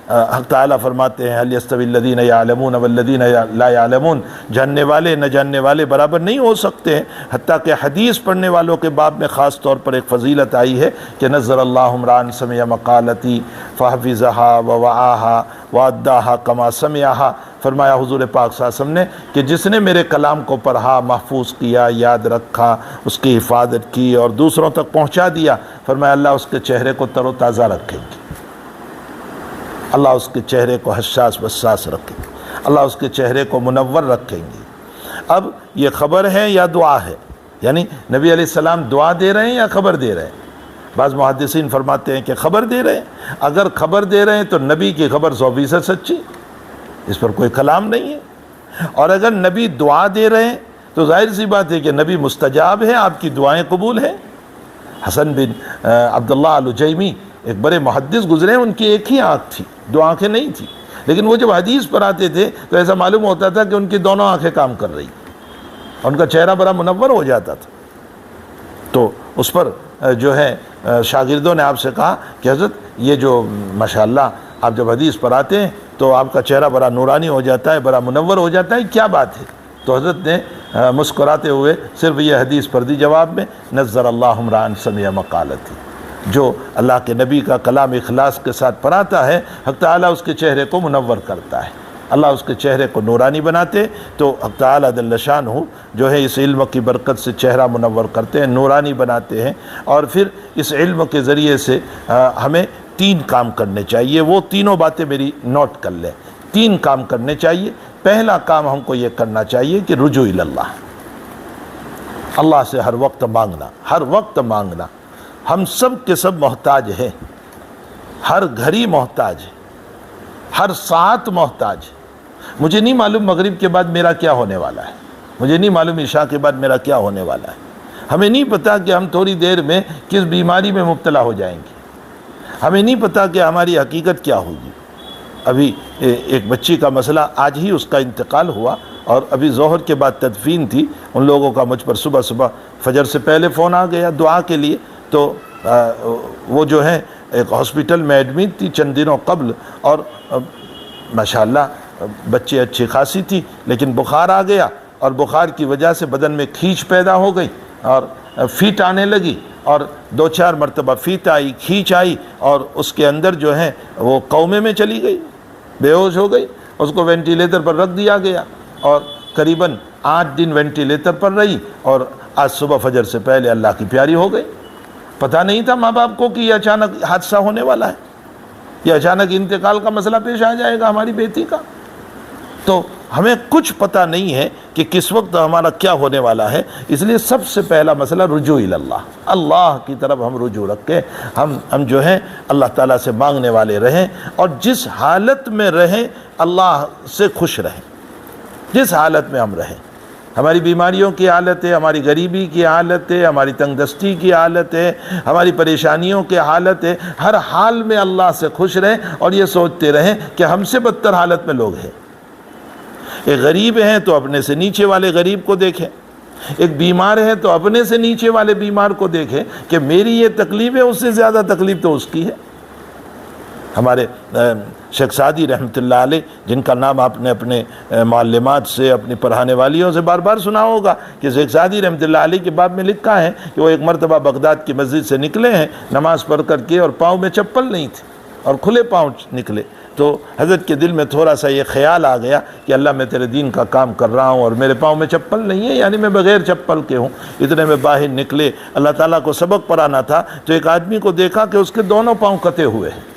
حق تعالیٰ فرماتے ہیں هل يستوي الذين يعلمون والذين لا يعلمون، جاننے والے نہ جاننے والے برابر نہیں ہو سکتے ہیں۔ حتیٰ کہ حدیث پڑھنے والوں کے باب میں خاص طور پر ایک فضیلت آئی ہے کہ نظر اللہ امران سمع مقالتی فحفظها ووعاها واداها كما سمعها، فرمایا حضور پاک صلی اللہ علیہ وسلم نے کہ جس نے میرے کلام کو پڑھا، محفوظ کیا، یاد رکھا، اس کی حفاظت کی اور دوسروں تک پہنچا دیا، فرمایا اللہ اس کے چہرے کو تر و تازہ رکھے گی، اللہ اس کے چہرے کو حساس بساس رکھے گی، اللہ اس کے چہرے کو منور رکھیں گی۔ اب یہ خبر ہے یا دعا ہے؟ یعنی نبی علیہ السلام دعا دے رہے ہیں یا خبر دے رہے ہیں؟ بعض محدثین فرماتے ہیں کہ خبر دے رہے ہیں۔ اگر خبر دے رہے ہیں تو نبی کی خبر 100% سچی، اس پر کوئی کلام نہیں ہے۔ اور اگر نبی دعا دے رہے ہیں تو ظاہر سی بات ہے کہ نبی مستجاب ہے، آپ کی دعائیں قبول ہیں۔ حسن بن عبداللہ الجیمی ایک بڑے محدث گزرے، ان کی ایک ہی آنکھ تھی، دو آنکھیں نہیں تھی، لیکن وہ جب حدیث پر آتے تھے تو ایسا معلوم ہوتا تھا کہ ان کی دونوں آنکھیں کام کر رہی، ان کا چہرہ بڑا منور ہو جاتا تھا۔ تو اس پر جو ہے شاگردوں نے آپ سے کہا کہ حضرت یہ جو ماشاءاللہ آپ جب حدیث پر آتے ہیں تو آپ کا چہرہ بڑا نورانی ہو جاتا ہے، بڑا منور ہو جاتا ہے، کیا بات ہے؟ تو حضرت نے مسکراتے ہوئے صرف یہ حدیث پر دی جواب میں، نظر اللہ امران سمع مقالتی، جو اللہ کے نبی کا کلام اخلاص کے ساتھ پڑھاتا ہے، حق تعالیٰ اس کے چہرے کو منور کرتا ہے، اللہ اس کے چہرے کو نورانی بناتے، تو حق تعالیٰ جل شانہ جو ہے اس علم کی برکت سے چہرہ منور کرتے ہیں، نورانی بناتے ہیں۔ اور پھر اس علم کے ذریعے سے ہمیں 3 کام کرنے چاہیے، وہ تینوں باتیں میری نوٹ کر لیں۔ 3 کام کرنے چاہیے۔ پہلا کام ہم کو یہ کرنا چاہیے کہ رجوع اللہ، اللہ سے ہر وقت مانگنا، ہر وقت مانگنا۔ ہم سب کے سب محتاج ہیں، ہر گھڑی محتاج ہے، ہر ساعت محتاج ہے۔ مجھے نہیں معلوم مغرب کے بعد میرا کیا ہونے والا ہے، مجھے نہیں معلوم عشاء کے بعد میرا کیا ہونے والا ہے، ہمیں نہیں پتا کہ ہم تھوڑی دیر میں کس بیماری میں مبتلا ہو جائیں گے، ہمیں نہیں پتا کہ ہماری حقیقت کیا ہوگی۔ ابھی ایک بچی کا مسئلہ، آج ہی اس کا انتقال ہوا، اور ابھی ظہر کے بعد تدفین تھی۔ ان لوگوں کا مجھ پر صبح فجر سے پہلے فون آ گیا دعا کے لیے، تو وہ جو ہے ایک ہاسپٹل میں ایڈمٹ تھی چند دنوں قبل، اور ماشاءاللہ بچے اچھی خاصی تھی، لیکن بخار آ گیا، اور بخار کی وجہ سے بدن میں کھینچ پیدا ہو گئی اور فیٹ آنے لگی، اور 2-4 مرتبہ فیٹ آئی، کھینچ آئی، اور اس کے اندر جو ہے وہ قومے میں چلی گئی، بے ہوش ہو گئی۔ اس کو وینٹیلیٹر پر رکھ دیا گیا، اور قریباً 8 دن وینٹیلیٹر پر رہی، اور آج صبح فجر سے پہلے اللہ کی پیاری ہو گئی۔ پتہ نہیں تھا ماں باپ کو کہ یہ اچانک حادثہ ہونے والا ہے، یہ اچانک انتقال کا مسئلہ پیش آ جائے گا ہماری بیٹی کا۔ تو ہمیں کچھ پتہ نہیں ہے کہ کس وقت ہمارا کیا ہونے والا ہے، اس لیے سب سے پہلا مسئلہ رجوع اللہ، اللہ کی طرف ہم رجوع رکھ کے ہم جو ہیں اللہ تعالیٰ سے مانگنے والے رہیں، اور جس حالت میں رہیں اللہ سے خوش رہیں، جس حالت میں ہم رہیں۔ ہماری بیماریوں کی حالت ہے، ہماری غریبی کی حالت ہے، ہماری تنگ دستی کی حالت ہے، ہماری پریشانیوں کی حالت ہے، ہر حال میں اللہ سے خوش رہیں، اور یہ سوچتے رہیں کہ ہم سے بدتر حالت میں لوگ ہیں۔ ایک غریب ہیں تو اپنے سے نیچے والے غریب کو دیکھیں، ایک بیمار ہے تو اپنے سے نیچے والے بیمار کو دیکھیں کہ میری یہ تکلیف ہے، اس سے زیادہ تکلیف تو اس کی ہے۔ ہمارے شیخ سعدی رحمۃ اللہ علیہ، جن کا نام آپ نے اپنے معلمات سے، اپنی پڑھانے والیوں سے بار بار سنا ہوگا، کہ شیخ سعدی رحمۃ اللہ علیہ کے باب میں لکھا ہے کہ وہ ایک مرتبہ بغداد کی مسجد سے نکلے ہیں نماز پڑھ کر کے، اور پاؤں میں چپل نہیں تھی، اور کھلے پاؤں نکلے۔ تو حضرت کے دل میں تھوڑا سا یہ خیال آ گیا کہ اللہ میں تیرے دین کا کام کر رہا ہوں، اور میرے پاؤں میں چپل نہیں ہے، یعنی میں بغیر چپل کے ہوں۔ اتنے میں باہر نکلے، اللہ تعالیٰ کو سبق پڑھانا تھا، تو ایک آدمی کو دیکھا کہ اس کے دونوں پاؤں کٹے ہوئے ہیں،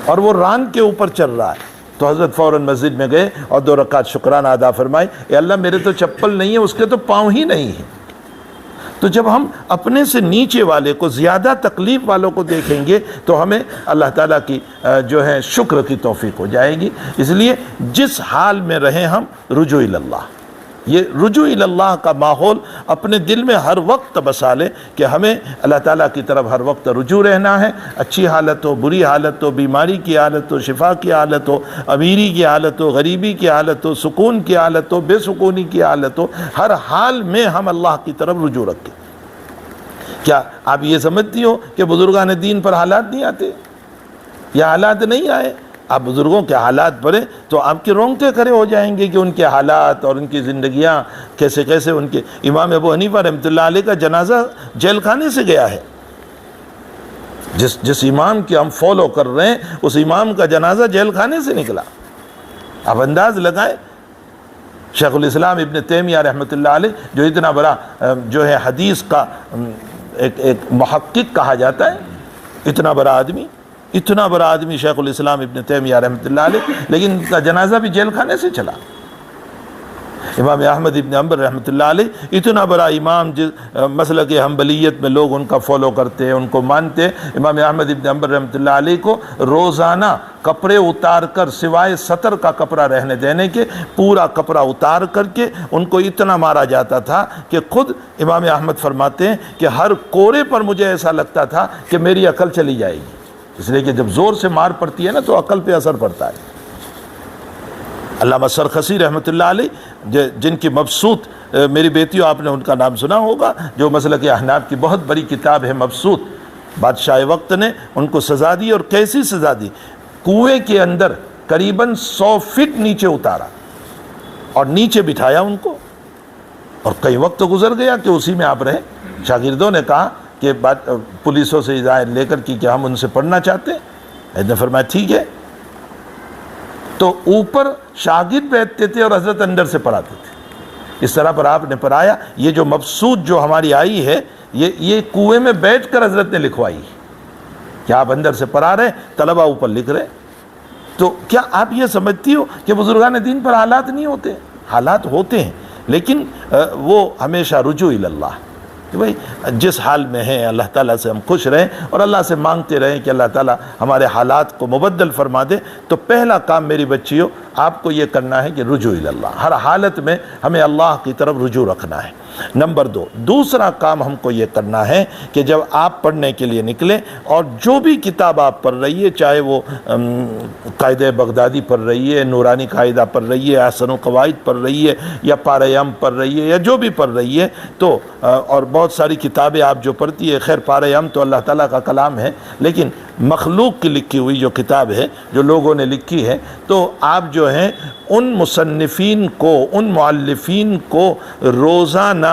اور وہ ران کے اوپر چل رہا ہے۔ تو حضرت فوراً مسجد میں گئے اور 2 رکعت شکرانہ ادا فرمائی، اے اللہ میرے تو چپل نہیں ہے، اس کے تو پاؤں ہی نہیں ہے۔ تو جب ہم اپنے سے نیچے والے کو، زیادہ تکلیف والوں کو دیکھیں گے، تو ہمیں اللہ تعالیٰ کی جو ہے شکر کی توفیق ہو جائے گی۔ اس لیے جس حال میں رہیں ہم رجوع اللہ، یہ رجوع اللہ کا ماحول اپنے دل میں ہر وقت بسا لیں کہ ہمیں اللہ تعالیٰ کی طرف ہر وقت رجوع رہنا ہے، اچھی حالت ہو، بری حالت ہو، بیماری کی حالت ہو، شفا کی حالت ہو، امیری کی حالت ہو، غریبی کی حالت ہو، سکون کی حالت ہو، بے سکونی کی حالت ہو، ہر حال میں ہم اللہ کی طرف رجوع رکھیں۔ کیا آپ یہ سمجھتی ہو کہ بزرگان دین پر حالات نہیں آتے؟ یہ حالات نہیں آئے؟ آپ بزرگوں کے حالات پڑھیں تو آپ کے رونگٹے کھڑے ہو جائیں گے کہ ان کے حالات اور ان کی زندگیاں کیسے کیسے۔ ان کے امام ابو حنیفہ رحمۃ اللہ علیہ کا جنازہ جیل خانے سے گیا ہے، جس امام کی ہم فالو کر رہے ہیں اس امام کا جنازہ جیل خانے سے نکلا۔ آپ انداز لگائیں، شیخ الاسلام ابن تیمیہ رحمۃ اللہ علیہ، جو اتنا بڑا جو ہے حدیث کا ایک محقق کہا جاتا ہے، اتنا بڑا آدمی شیخ الاسلام ابن تیمیہ رحمۃ اللہ علیہ، لیکن ان کا جنازہ بھی جیل خانے سے چلا۔ امام احمد ابن حنبل رحمۃ اللہ علیہ، اتنا بڑا امام، مسلک حنبلیت میں لوگ ان کا فالو کرتے ہیں، ان کو مانتے ہیں۔ امام احمد ابن حنبل رحمۃ اللہ علیہ کو روزانہ کپڑے اتار کر، سوائے سطر کا کپڑا رہنے دینے کے، پورا کپڑا اتار کر کے ان کو اتنا مارا جاتا تھا کہ خود امام احمد فرماتے ہیں کہ ہر کوڑے پر مجھے ایسا لگتا تھا کہ میری عقل چلی جائے گی، اس لیے کہ جب زور سے مار پڑتی ہے نا تو عقل پہ اثر پڑتا ہے۔ علامہ سرخسی رحمۃ اللہ علیہ، جن کی مبسوط، میری بیٹیوں آپ نے ان کا نام سنا ہوگا، جو مسلک احناف کی بہت بڑی کتاب ہے مبسوط، بادشاہ وقت نے ان کو سزا دی، اور کیسی سزا دی؟ کنویں کے اندر قریباً 100 فٹ نیچے اتارا اور نیچے بٹھایا ان کو، اور کئی وقت گزر گیا کہ اسی میں آپ رہے۔ شاگردوں نے کہا کہ پولیسوں سے اجازت لے کر کہ ہم ان سے پڑھنا چاہتے ہیں؟ حضرت نے فرمایا ٹھیک ہے۔ تو اوپر شاگرد بیٹھتے تھے اور حضرت اندر سے پڑھاتے تھے، اس طرح پر آپ نے پڑھایا۔ یہ جو مبسوط جو ہماری آئی ہے، یہ کنویں میں بیٹھ کر حضرت نے لکھوائی کہ آپ اندر سے پڑھا رہے ہیں، طلبہ اوپر لکھ رہے ہیں۔ تو کیا آپ یہ سمجھتی ہو کہ بزرگان دین پر حالات نہیں ہوتے؟ حالات ہوتے ہیں، لیکن وہ ہمیشہ رجوع اللہ، کہ بھائی جس حال میں ہیں اللہ تعالیٰ سے ہم خوش رہیں اور اللہ سے مانگتے رہیں کہ اللہ تعالیٰ ہمارے حالات کو مبدل فرما دے۔ تو پہلا کام میری بچیوں آپ کو یہ کرنا ہے کہ رجوع اللہ، ہر حالت میں ہمیں اللہ کی طرف رجوع رکھنا ہے۔ نمبر 2، دوسرا کام ہم کو یہ کرنا ہے کہ جب آپ پڑھنے کے لیے نکلیں اور جو بھی کتاب آپ پڑھ رہی ہے، چاہے وہ قاعدہ بغدادی پڑھ رہی ہے، نورانی قاعدہ پڑھ رہی ہے، احسن القواعد پڑھ رہی ہے، یا پاریم پڑھ رہی ہے، یا جو بھی پڑھ رہی ہے، تو اور بہت ساری کتابیں آپ جو پڑھتی ہے، خیر پاریم تو اللہ تعالیٰ کا کلام ہے، لیکن مخلوق کی لکھی ہوئی جو کتاب ہے، جو لوگوں نے لکھی ہے، تو آپ جو ہیں ان مصنفین کو، ان مؤلفین کو روزانہ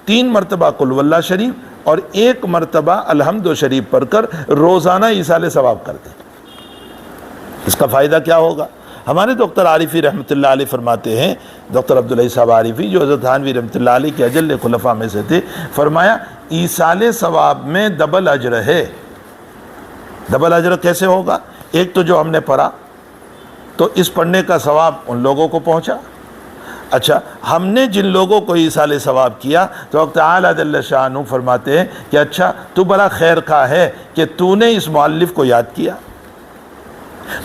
3 مرتبہ قل واللہ شریف اور 1 مرتبہ الحمد شریف پڑھ کر روزانہ ایصال ثواب کر دیں۔ اس کا فائدہ کیا ہوگا؟ ہمارے ڈاکٹر عارفی رحمۃ اللہ علیہ فرماتے ہیں، ڈاکٹر عبداللہ صاحب عارفی جو حضرت تھانوی رحمۃ اللہ علیہ کے اجل خلفاء میں سے تھے، فرمایا ایصال ثواب میں ڈبل اجر ہے۔ ڈبل اجر کیسے ہوگا؟ ایک تو جو ہم نے پڑھا تو اس پڑھنے کا ثواب ان لوگوں کو پہنچا۔ اچھا، ہم نے جن لوگوں کو ایصال ثواب کیا تو وقت اعلیٰ جل شانہ فرماتے ہیں کہ اچھا تو بڑا خیر خواہ ہے کہ تو نے اس مؤلف کو یاد کیا،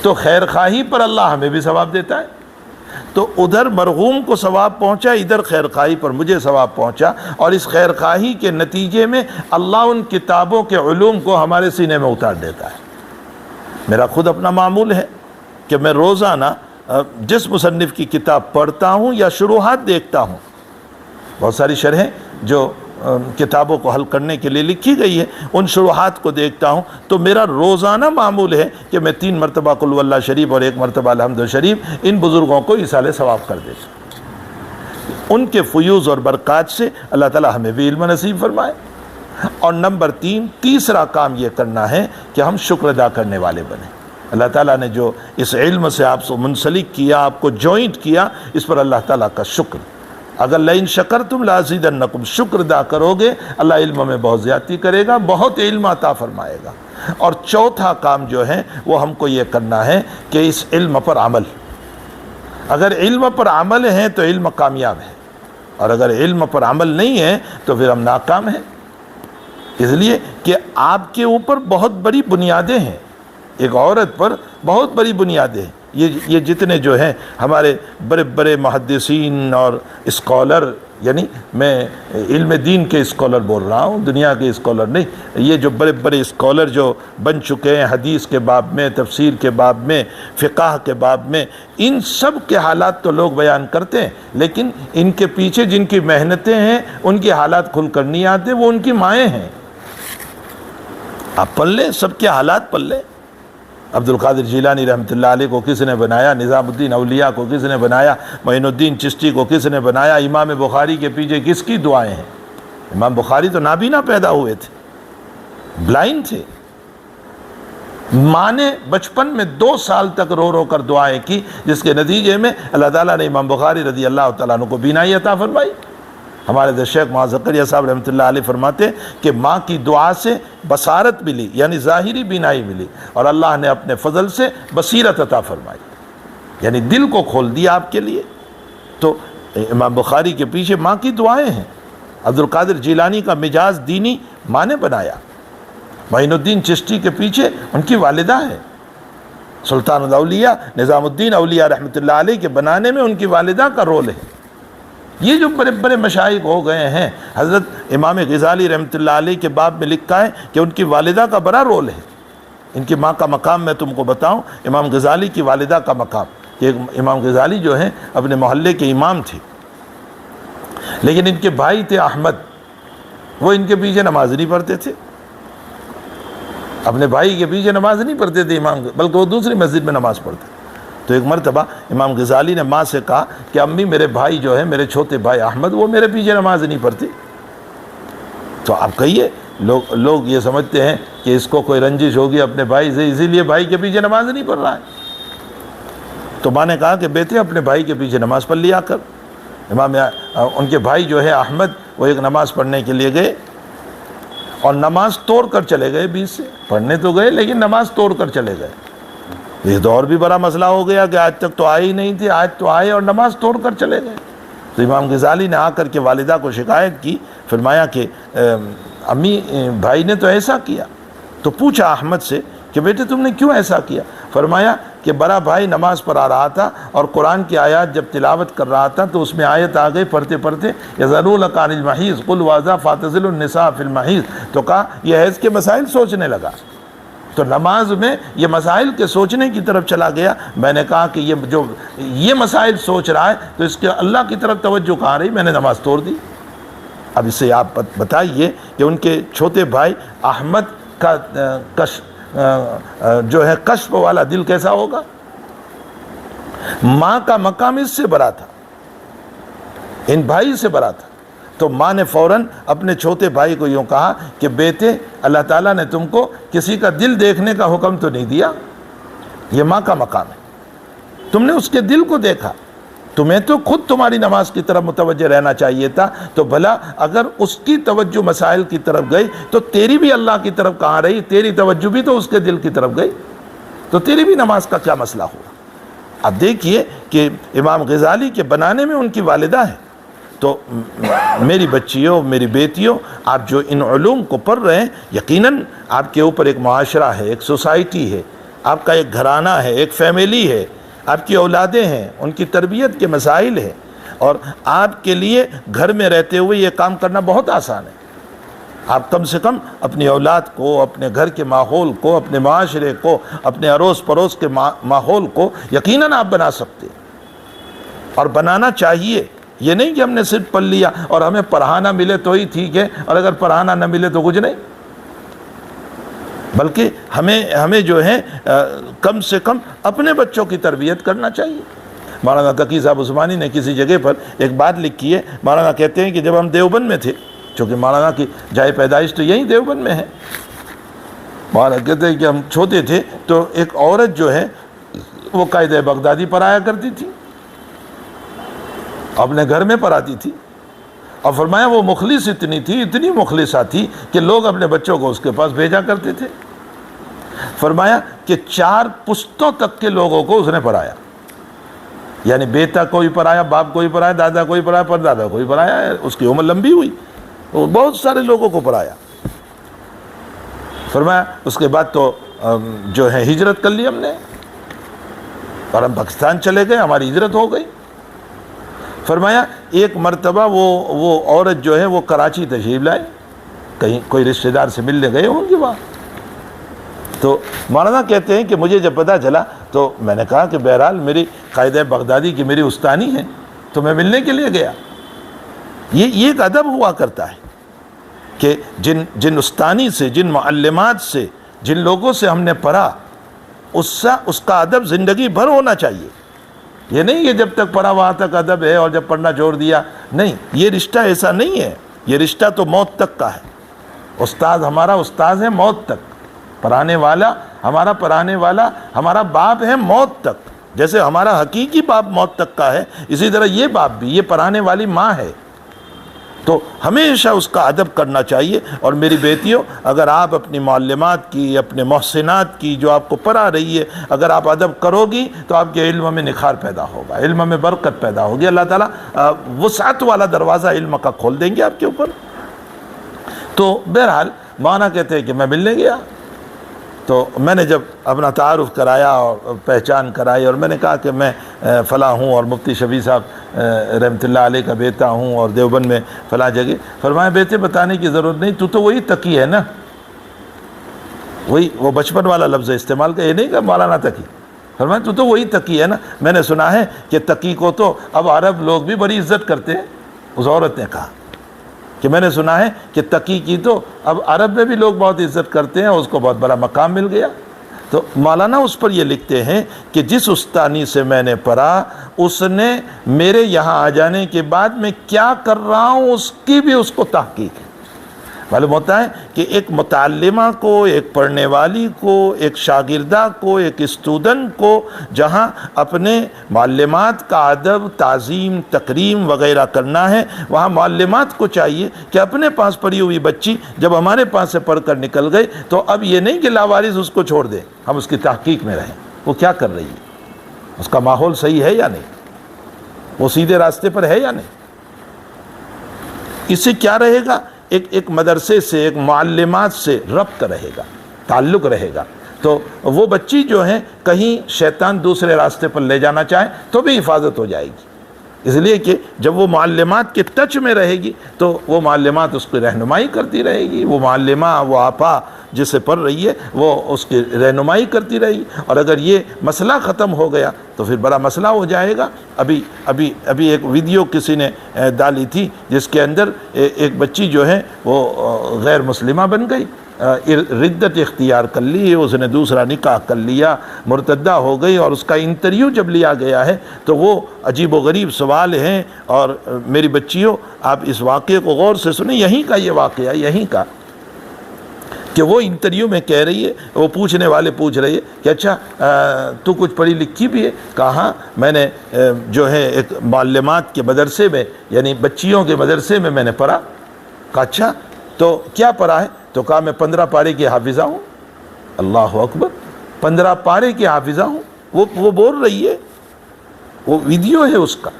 تو خیر خواہی پر اللہ ہمیں بھی ثواب دیتا ہے۔ تو ادھر مرحوم کو ثواب پہنچا، ادھر خیر خواہی پر مجھے ثواب پہنچا، اور اس خیر خواہی کے نتیجے میں اللہ ان کتابوں کے علوم کو ہمارے سینے میں اتار دیتا ہے۔ میرا خود اپنا معمول ہے کہ میں روزانہ جس مصنف کی کتاب پڑھتا ہوں یا شروحات دیکھتا ہوں، بہت ساری شرحیں جو کتابوں کو حل کرنے کے لیے لکھی گئی ہے، ان شروحات کو دیکھتا ہوں، تو میرا روزانہ معمول ہے کہ میں 3 مرتبہ قل واللہ شریف اور 1 مرتبہ الحمد شریف ان بزرگوں کو ایصال ثواب کر دیتا ہوں۔ ان کے فیوز اور برکات سے اللہ تعالیٰ ہمیں بھی علم نصیب فرمائے۔ اور نمبر 3، تیسرا کام یہ کرنا ہے کہ ہم شکر ادا کرنے والے بنیں۔ اللہ تعالیٰ نے جو اس علم سے آپ کو منسلک کیا، آپ کو جوائنٹ کیا، اس پر اللہ تعالیٰ کا شکر۔ اگر لئن شکرتم لازیدنکم، شکر ادا کرو گے اللہ علم میں بہت زیادتی کرے گا، بہت علم عطا فرمائے گا۔ اور چوتھا کام جو ہے وہ ہم کو یہ کرنا ہے کہ اس علم پر عمل۔ اگر علم پر عمل ہے تو علم کامیاب ہے، اور اگر علم پر عمل نہیں ہے تو پھر ہم ناکام ہیں۔ اس لیے کہ آپ کے اوپر بہت بڑی بنیادیں ہیں، ایک عورت پر بہت بڑی بنیادیں ہیں۔ یہ جتنے جو ہیں ہمارے بڑے بڑے محدثین اور اسکالر، یعنی میں علم دین کے اسکالر بول رہا ہوں، دنیا کے اسکالر نہیں، یہ جو بڑے بڑے اسکالر جو بن چکے ہیں حدیث کے باب میں، تفسیر کے باب میں، فقہ کے باب میں، ان سب کے حالات تو لوگ بیان کرتے ہیں، لیکن ان کے پیچھے جن کی محنتیں ہیں ان کے حالات کھل کر نہیں آتے، وہ ان کی مائیں ہیں۔ آپ پڑھ لیں، سب کے حالات پڑھ لیں۔ عبد القادر جیلانی رحمۃ اللہ علیہ کو کس نے بنایا، نظام الدین اولیاء کو کس نے بنایا، معین الدین چشتی کو کس نے بنایا، امام بخاری کے پیچھے کس کی دعائیں ہیں؟ امام بخاری تو نابینا پیدا ہوئے تھے، بلائنڈ تھے، ماں نے بچپن میں 2 سال تک رو رو کر دعائیں کی، جس کے نتیجے میں اللہ تعالیٰ نے امام بخاری رضی اللہ تعالیٰ عنہ کو بینائی عطا فرمائی۔ ہمارے شیخ معاذ زکریا صاحب رحمۃ اللہ علیہ فرماتے ہیں کہ ماں کی دعا سے بصارت ملی، یعنی ظاہری بینائی ملی، اور اللہ نے اپنے فضل سے بصیرت عطا فرمائی، یعنی دل کو کھول دیا آپ کے لیے۔ تو امام بخاری کے پیچھے ماں کی دعائیں ہیں۔ عبد القادر جیلانی کا مجاز دینی ماں نے بنایا۔ معین الدین چشتی کے پیچھے ان کی والدہ ہے۔ سلطان الاولیاء نظام الدین اولیاء رحمۃ اللہ علیہ کے بنانے میں ان کی والدہ کا رول ہے۔ یہ جو بڑے بڑے مشائخ ہو گئے ہیں، حضرت امام غزالی رحمۃ اللہ علیہ کے باب میں لکھا ہے کہ ان کی والدہ کا بڑا رول ہے۔ ان کی ماں کا مقام میں تم کو بتاؤں، امام غزالی کی والدہ کا مقام، کہ امام غزالی جو ہیں اپنے محلے کے امام تھے، لیکن ان کے بھائی تھے احمد، وہ ان کے پیچھے نماز نہیں پڑھتے تھے، اپنے بھائی کے پیچھے نماز نہیں پڑھتے تھے امام، بلکہ وہ دوسری مسجد میں نماز پڑھتے تھے۔ تو ایک مرتبہ امام غزالی نے ماں سے کہا کہ امی میرے بھائی جو ہے، میرے چھوٹے بھائی احمد، وہ میرے پیچھے نماز نہیں پڑھتی، تو آپ کہیے لوگ یہ سمجھتے ہیں کہ اس کو کوئی رنجش ہوگی اپنے بھائی سے، اسی لیے بھائی کے پیچھے نماز نہیں پڑھ رہا ہے۔ تو ماں نے کہا کہ بیٹے اپنے بھائی کے پیچھے نماز پڑھ لیا کر۔ ان کے بھائی جو ہے احمد، وہ ایک نماز پڑھنے کے لیے گئے اور نماز توڑ کر چلے گئے، بیچ سے پڑھنے تو گئے لیکن نماز توڑ کر چلے گئے۔ یہ تو اور بھی بڑا مسئلہ ہو گیا کہ آج تک تو آئے ہی نہیں تھے، آج تو آئے اور نماز توڑ کر چلے گئے۔ تو امام غزالی نے آ کر کے والدہ کو شکایت کی، فرمایا کہ امی بھائی نے تو ایسا کیا۔ تو پوچھا احمد سے کہ بیٹے تم نے کیوں ایسا کیا؟ فرمایا کہ بڑا بھائی نماز پڑھا رہا تھا اور قرآن کی آیات جب تلاوت کر رہا تھا تو اس میں آیت آ گئی، پڑھتے پڑھتے یسألونک عن المحیض قل هو اذی فاعتزلوا النساء فی المحیض، تو کہا یہ حیض کے مسائل سوچنے لگا۔ تو نماز میں یہ مسائل کے سوچنے کی طرف چلا گیا۔ میں نے کہا کہ یہ مسائل سوچ رہا ہے تو اس کے اللہ کی طرف توجہ کہاں رہی؟ میں نے نماز توڑ دی۔ اب اس سے آپ بتائیے کہ ان کے چھوٹے بھائی احمد کا جو ہے کشف والا دل کیسا ہوگا؟ ماں کا مقام اس سے بڑا تھا، ان بھائی سے بڑا تھا۔ تو ماں نے فوراً اپنے چھوٹے بھائی کو یوں کہا کہ بیٹے اللہ تعالیٰ نے تم کو کسی کا دل دیکھنے کا حکم تو نہیں دیا، یہ ماں کا مقام ہے، تم نے اس کے دل کو دیکھا، تمہیں تو خود تمہاری نماز کی طرف متوجہ رہنا چاہیے تھا، تو بھلا اگر اس کی توجہ مسائل کی طرف گئی تو تیری بھی اللہ کی طرف کہاں رہی؟ تیری توجہ بھی تو اس کے دل کی طرف گئی، تو تیری بھی نماز کا کیا مسئلہ ہوا؟ اب دیکھیے کہ امام غزالی کے بنانے میں ان کی والدہ ہے۔ تو میری بچیوں، میری بیٹیوں، آپ جو ان علوم کو پڑھ رہے ہیں، یقیناً آپ کے اوپر ایک معاشرہ ہے، ایک سوسائٹی ہے، آپ کا ایک گھرانہ ہے، ایک فیملی ہے، آپ کی اولادیں ہیں، ان کی تربیت کے مسائل ہیں، اور آپ کے لیے گھر میں رہتے ہوئے یہ کام کرنا بہت آسان ہے۔ آپ کم سے کم اپنی اولاد کو، اپنے گھر کے ماحول کو، اپنے معاشرے کو، اپنے اڑوس پڑوس کے ماحول کو یقیناً آپ بنا سکتے ہیں، اور بنانا چاہیے۔ یہ نہیں کہ ہم نے صرف پڑھ لیا اور ہمیں پڑھانا ملے تو ہی ٹھیک ہے، اور اگر پڑھانا نہ ملے تو کچھ نہیں، بلکہ ہمیں جو ہے کم سے کم اپنے بچوں کی تربیت کرنا چاہیے۔ مولانا تقی صاحب عثمانی نے کسی جگہ پر ایک بات لکھی ہے، مولانا کہتے ہیں کہ جب ہم دیوبند میں تھے، چونکہ مولانا کی جائے پیدائش تو یہیں دیوبند میں ہے، مولانا کہتے ہیں کہ ہم چھوٹے تھے تو ایک عورت جو ہے وہ قاعدہ بغدادی پڑھایا کرتی تھی، اپنے گھر میں پڑھاتی تھی، اور فرمایا وہ مخلص اتنی تھی، اتنی مخلصہ تھی کہ لوگ اپنے بچوں کو اس کے پاس بھیجا کرتے تھے۔ فرمایا کہ 4 پشتوں تک کے لوگوں کو اس نے پڑھایا، یعنی بیٹا کو بھی پڑھایا، باپ کو بھی پڑھایا، دادا کو بھی پڑھایا، پردادا کو بھی پڑھایا، اس کی عمر لمبی ہوئی، وہ بہت سارے لوگوں کو پڑھایا۔ فرمایا اس کے بعد تو جو ہے ہجرت کر لی ہم نے اور ہم پاکستان چلے گئے، ہماری ہجرت ہو گئی۔ فرمایا ایک مرتبہ وہ عورت جو ہے وہ کراچی تشریف لائے، کہیں کوئی رشتہ دار سے ملنے گئے ہوں گے وہاں، تو مولانا کہتے ہیں کہ مجھے جب پتہ چلا تو میں نے کہا کہ بہرحال میری قاعدہ بغدادی کی میری استانی ہے تو میں ملنے کے لیے گیا۔ یہ ایک ادب ہوا کرتا ہے کہ جن استانی سے، جن معلمات سے، جن لوگوں سے ہم نے پڑھا، اس کا ادب زندگی بھر ہونا چاہیے۔ یہ نہیں کہ جب تک پڑھا وہاں تک ادب ہے اور جب پڑھنا چھوڑ دیا، نہیں، یہ رشتہ ایسا نہیں ہے، یہ رشتہ تو موت تک کا ہے۔ استاد ہمارا استاد ہے موت تک، پڑھانے والا ہمارا باپ ہے موت تک، جیسے ہمارا حقیقی باپ موت تک کا ہے، اسی طرح یہ باپ بھی، یہ پڑھانے والی ماں ہے، تو ہمیشہ اس کا ادب کرنا چاہیے۔ اور میری بیٹیوں، اگر آپ اپنی معلمات کی، اپنے محسنات کی جو آپ کو پڑھا رہی ہے، اگر آپ ادب کرو گی تو آپ کے علم میں نکھار پیدا ہوگا، علم میں برکت پیدا ہوگی، اللہ تعالیٰ وسعت والا دروازہ علم کا کھول دیں گے آپ کے اوپر۔ تو بہرحال مولانا کہتے ہیں کہ میں ملنے گیا، تو میں نے جب اپنا تعارف کرایا اور پہچان کرائی اور میں نے کہا کہ میں فلاں ہوں اور مفتی شفیع صاحب رحمۃ اللہ علیہ کا بیٹا ہوں اور دیوبند میں فلاں جگہ۔ فرمایا بیٹے بتانے کی ضرورت نہیں، تو وہی تقی ہے نا، وہ بچپن والا لفظ استعمال کیا، یہ نہیں کہ مولانا تقی، فرمایا تو وہی تقی ہے نا۔ میں نے سنا ہے کہ تقی کو تو اب عرب لوگ بھی بڑی عزت کرتے ہیں، اس عورت نے کہا کہ میں نے سنا ہے کہ تقی کی تو اب عرب میں بھی لوگ بہت عزت کرتے ہیں، اس کو بہت بڑا مقام مل گیا۔ تو مولانا اس پر یہ لکھتے ہیں کہ جس استانی سے میں نے پڑھا، اس نے میرے یہاں آ جانے کے بعد میں کیا کر رہا ہوں اس کی بھی اس کو تحقیق ہے۔ معلوم ہوتا ہے کہ ایک متعلمہ کو، ایک پڑھنے والی کو، ایک شاگردہ کو، ایک اسٹوڈنٹ کو جہاں اپنے معلمات کا ادب، تعظیم، تکریم وغیرہ کرنا ہے، وہاں معلمات کو چاہیے کہ اپنے پاس پڑھی ہوئی بچی جب ہمارے پاس سے پڑھ کر نکل گئی تو اب یہ نہیں کہ لاوارث اس کو چھوڑ دیں، ہم اس کی تحقیق میں رہیں وہ کیا کر رہی ہے، اس کا ماحول صحیح ہے یا نہیں، وہ سیدھے راستے پر ہے یا نہیں۔ اس سے کیا رہے گا، ایک مدرسے سے، ایک معلمات سے ربط رہے گا، تعلق رہے گا، تو وہ بچی جو ہے کہیں شیطان دوسرے راستے پر لے جانا چاہے تو بھی حفاظت ہو جائے گی، اس لیے کہ جب وہ معلمات کے ٹچ میں رہے گی تو وہ معلمات اس کی رہنمائی کرتی رہے گی، وہ معلمہ، وہ آپا جسے پڑھ رہی ہے وہ اس کی رہنمائی کرتی رہے گی، اور اگر یہ مسئلہ ختم ہو گیا تو پھر بڑا مسئلہ ہو جائے گا۔ ابھی ایک ویڈیو کسی نے ڈالی تھی جس کے اندر ایک بچی جو ہے وہ غیر مسلمہ بن گئی، ردت اختیار کر لی، اس نے دوسرا نکاح کر لیا، مرتدہ ہو گئی، اور اس کا انٹرویو جب لیا گیا ہے تو وہ عجیب و غریب سوال ہیں۔ اور میری بچیوں، آپ اس واقعے کو غور سے سنیں، یہیں کا یہ واقعہ، یہیں کا، کہ وہ انٹرویو میں کہہ رہی ہے، وہ پوچھنے والے پوچھ رہی ہے کہ اچھا تو کچھ پڑھی لکھی بھی ہے؟ کہا میں نے جو ہے ایک معلمات کے مدرسے میں، یعنی بچیوں کے مدرسے میں نے پڑھا۔ کہا اچھا تو کیا پڑھا ہے؟ تو کہا میں 15 پارے کی حافظہ ہوں۔ اللہ اکبر، 15 پارے کی حافظہ ہوں، وہ بول رہی ہے، وہ ویڈیو ہے اس کا۔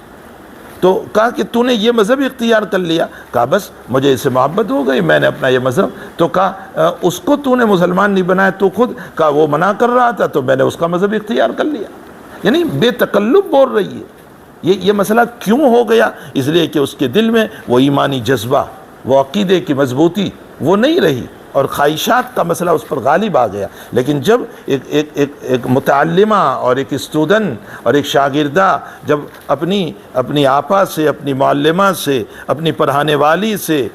تو کہا کہ تو نے یہ مذہب اختیار کر لیا؟ کہا بس مجھے اس سے محبت ہو گئی، میں نے اپنا یہ مذہب۔ تو کہا اس کو تو نے مسلمان نہیں بنایا تو خود؟ کہا وہ منع کر رہا تھا تو میں نے اس کا مذہب اختیار کر لیا۔ یعنی بے تکلف بول رہی ہے۔ یہ مسئلہ کیوں ہو گیا؟ اس لیے کہ اس کے دل میں وہ ایمانی جذبہ، وہ عقیدے کی مضبوطی وہ نہیں رہی، اور خواہشات کا مسئلہ اس پر غالب آ گیا۔ لیکن جب ایک متعلمہ اور ایک اسٹوڈنٹ اور ایک شاگردہ جب اپنی آپا سے، اپنی معلمہ سے، اپنی پڑھانے والی سے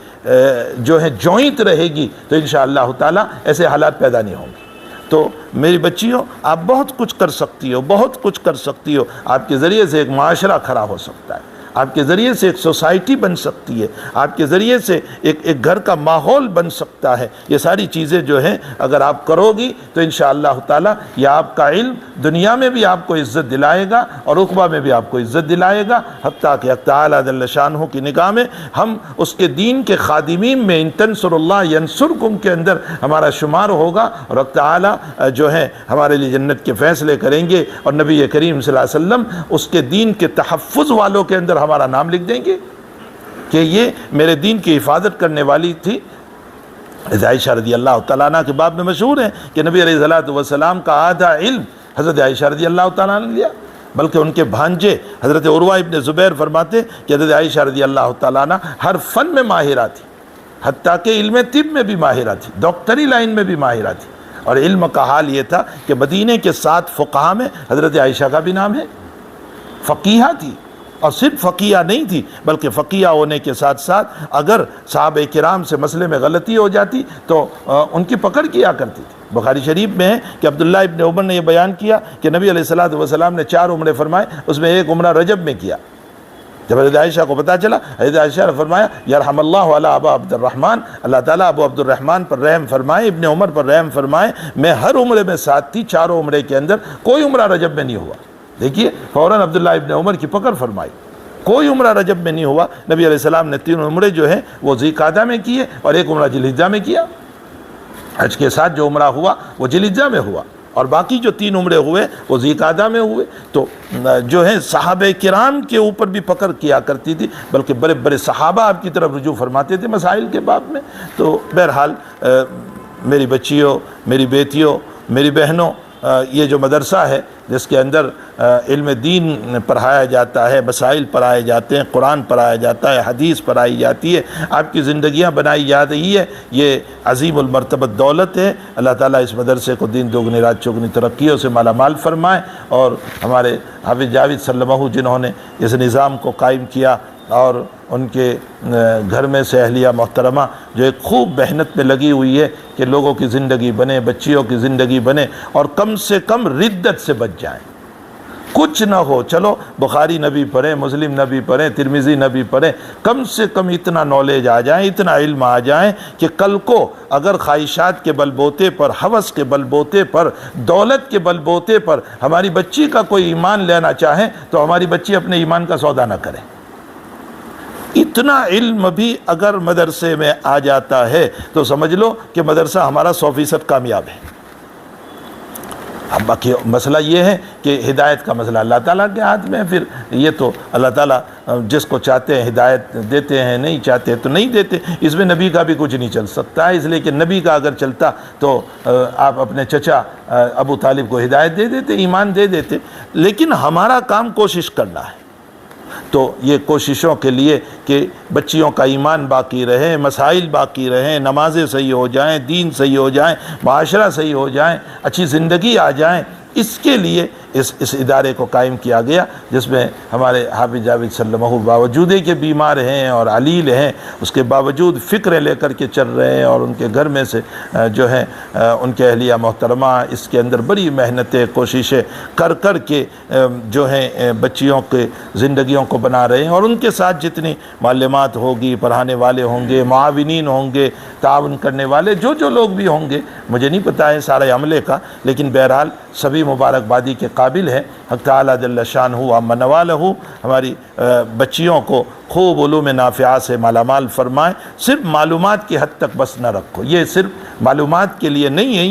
جو ہے جوائنٹ رہے گی تو انشاءاللہ تعالیٰ ایسے حالات پیدا نہیں ہوں گے۔ تو میری بچیوں، آپ بہت کچھ کر سکتی ہو، بہت کچھ کر سکتی ہو۔ آپ کے ذریعے سے ایک معاشرہ کھڑا ہو سکتا ہے، آپ کے ذریعے سے ایک سوسائٹی بن سکتی ہے، آپ کے ذریعے سے ایک گھر کا ماحول بن سکتا ہے۔ یہ ساری چیزیں جو ہیں اگر آپ کرو گی تو انشاءاللہ تعالیٰ یہ آپ کا علم دنیا میں بھی آپ کو عزت دلائے گا اور عقبہ میں بھی آپ کو عزت دلائے گا، حتیٰ کہ حق تعالیٰ جل شانہ کی نگاہ میں ہم اس کے دین کے خادمین میں ان تنصر اللہ ینصرکم کے اندر ہمارا شمار ہوگا، اور حق تعالیٰ جو ہے ہمارے لیے جنت کے فیصلے کریں گے، اور نبی کریم صلی اللہ علیہ وسلم اس کے دین کے تحفظ والوں کے اندر ہمارا نام لکھ دیں گے کہ یہ میرے دین کی حفاظت کرنے والی تھی۔ عائشہ رضی اللہ تعالیٰ عنہ کے باب میں مشہور ہے کہ نبی علیہ السلام کا آدھا علم حضرت عائشہ رضی اللہ تعالیٰ عنہ نے لیا، بلکہ ان کے بھانجے حضرت عروہ ابن زبیر فرماتے کہ حضرت عائشہ رضی اللہ تعالیٰ عنہ ہر فن میں ماہرہ تھی، حتیٰ کہ علم طب میں بھی ماہرہ تھی، ڈاکٹری لائن میں بھی ماہرہ تھی۔ اور علم کا حال یہ تھا کہ مدینے کے 7 فقہاء میں حضرت عائشہ کا بھی نام ہے، فقیہہ تھی، اور صرف فقیہ نہیں تھی بلکہ فقیہ ہونے کے ساتھ ساتھ اگر صحابہ کرام سے مسئلے میں غلطی ہو جاتی تو ان کی پکڑ کیا کرتی تھی۔ بخاری شریف میں ہے کہ عبداللہ ابن عمر نے یہ بیان کیا کہ نبی علیہ السلام نے 4 عمرے فرمائے، اس میں ایک عمرہ رجب میں کیا۔ جب حضرت عائشہ کو پتہ چلا، حضرت عائشہ نے فرمایا یرحم اللہ علی ابا عبد الرحمن، اللہ تعالیٰ ابو عبد الرحمن پر رحم فرمائے، ابن عمر پر رحم فرمائے، میں ہر عمرے میں ساتھ تھی، 4 عمرے کے اندر کوئی عمرہ رجب میں نہیں ہوا۔ دیکھیے فوراً عبداللہ ابن عمر کی پکڑ فرمائی، کوئی عمرہ رجب میں نہیں ہوا۔ نبی علیہ السلام نے 3 عمرے جو ہیں وہ ذی القعدہ میں کیے اور ایک عمرہ ذی الحجہ میں کیا۔ حج کے ساتھ جو عمرہ ہوا وہ ذی الحجہ میں ہوا، اور باقی جو 3 عمرے ہوئے وہ ذی القعدہ میں ہوئے۔ تو جو ہے صحابہ کرام کے اوپر بھی پکڑ کیا کرتی تھی، بلکہ بڑے بڑے صحابہ آپ کی طرف رجوع فرماتے تھے مسائل کے باب میں۔ تو بہرحال میری بچیوں، میری بیٹیوں، میری بہنوں، یہ جو مدرسہ ہے جس کے اندر علم دین پڑھایا جاتا ہے، مسائل پڑھائے جاتے ہیں، قرآن پڑھایا جاتا ہے، حدیث پڑھائی جاتی ہے، آپ کی زندگیاں بنائی جا رہی ہے، یہ عظیم المرتبت دولت ہے۔ اللہ تعالیٰ اس مدرسے کو دین دوگنی رات چوگنی ترقیوں سے مالا مال فرمائے، اور ہمارے حافظ جاوید سلمہ جنہوں نے اس نظام کو قائم کیا، اور ان کے گھر میں سے اہلیہ محترمہ جو ایک خوب محنت میں لگی ہوئی ہے کہ لوگوں کی زندگی بنے، بچیوں کی زندگی بنے، اور کم سے کم ردت سے بچ جائیں۔ کچھ نہ ہو، چلو بخاری نبی پڑھیں، مسلم نبی پڑھیں، ترمذی نبی پڑھیں، کم سے کم اتنا نالج آ جائیں، اتنا علم آ جائیں کہ کل کو اگر خواہشات کے بل بوتے پر، ہوس کے بل بوتے پر، دولت کے بل بوتے پر ہماری بچی کا کوئی ایمان لینا چاہے تو ہماری بچی اپنے ایمان کا سودا نہ کرے۔ اتنا علم بھی اگر مدرسے میں آ جاتا ہے تو سمجھ لو کہ مدرسہ ہمارا 100% کامیاب ہے۔ اب باقی مسئلہ یہ ہے کہ ہدایت کا مسئلہ اللہ تعالیٰ کے ہاتھ میں ہے، پھر یہ تو اللہ تعالیٰ جس کو چاہتے ہیں ہدایت دیتے ہیں، نہیں چاہتے تو نہیں دیتے، اس میں نبی کا بھی کچھ نہیں چل سکتا ہے، اس لیے کہ نبی کا اگر چلتا تو آپ اپنے چچا ابو طالب کو ہدایت دے دیتے، ایمان دے دیتے، لیکن ہمارا کام کوشش کرنا ہے۔ تو یہ کوششوں کے لیے کہ بچیوں کا ایمان باقی رہے، مسائل باقی رہیں، نمازیں صحیح ہو جائیں، دین صحیح ہو جائیں، معاشرہ صحیح ہو جائیں، اچھی زندگی آ جائیں، اس کے لیے اس ادارے کو قائم کیا گیا، جس میں ہمارے حافظ جاوید سلمہ باوجود کہ بیمار ہیں اور علیل ہیں، اس کے باوجود فکریں لے کر کے چل رہے ہیں، اور ان کے گھر میں سے جو ہیں ان کے اہلیہ محترمہ اس کے اندر بڑی محنتیں، کوششیں کر کر کے جو ہیں بچیوں کے زندگیوں کو بنا رہے ہیں، اور ان کے ساتھ جتنی معلمات ہوگی، پڑھانے والے ہوں گے، معاونین ہوں گے، تعاون کرنے والے جو لوگ بھی ہوں گے، مجھے نہیں پتہ ہے سارے عملے کا، لیکن بہرحال سبھی مبارکبادی کے قابل ہیں۔ حق تعالیٰ جل شانہ عما نوالہ ہماری بچیوں کو خوب علوم نافعہ سے مالا مال فرمائیں۔ صرف معلومات کی حد تک بس نہ رکھو، یہ صرف معلومات کے لیے نہیں ہے،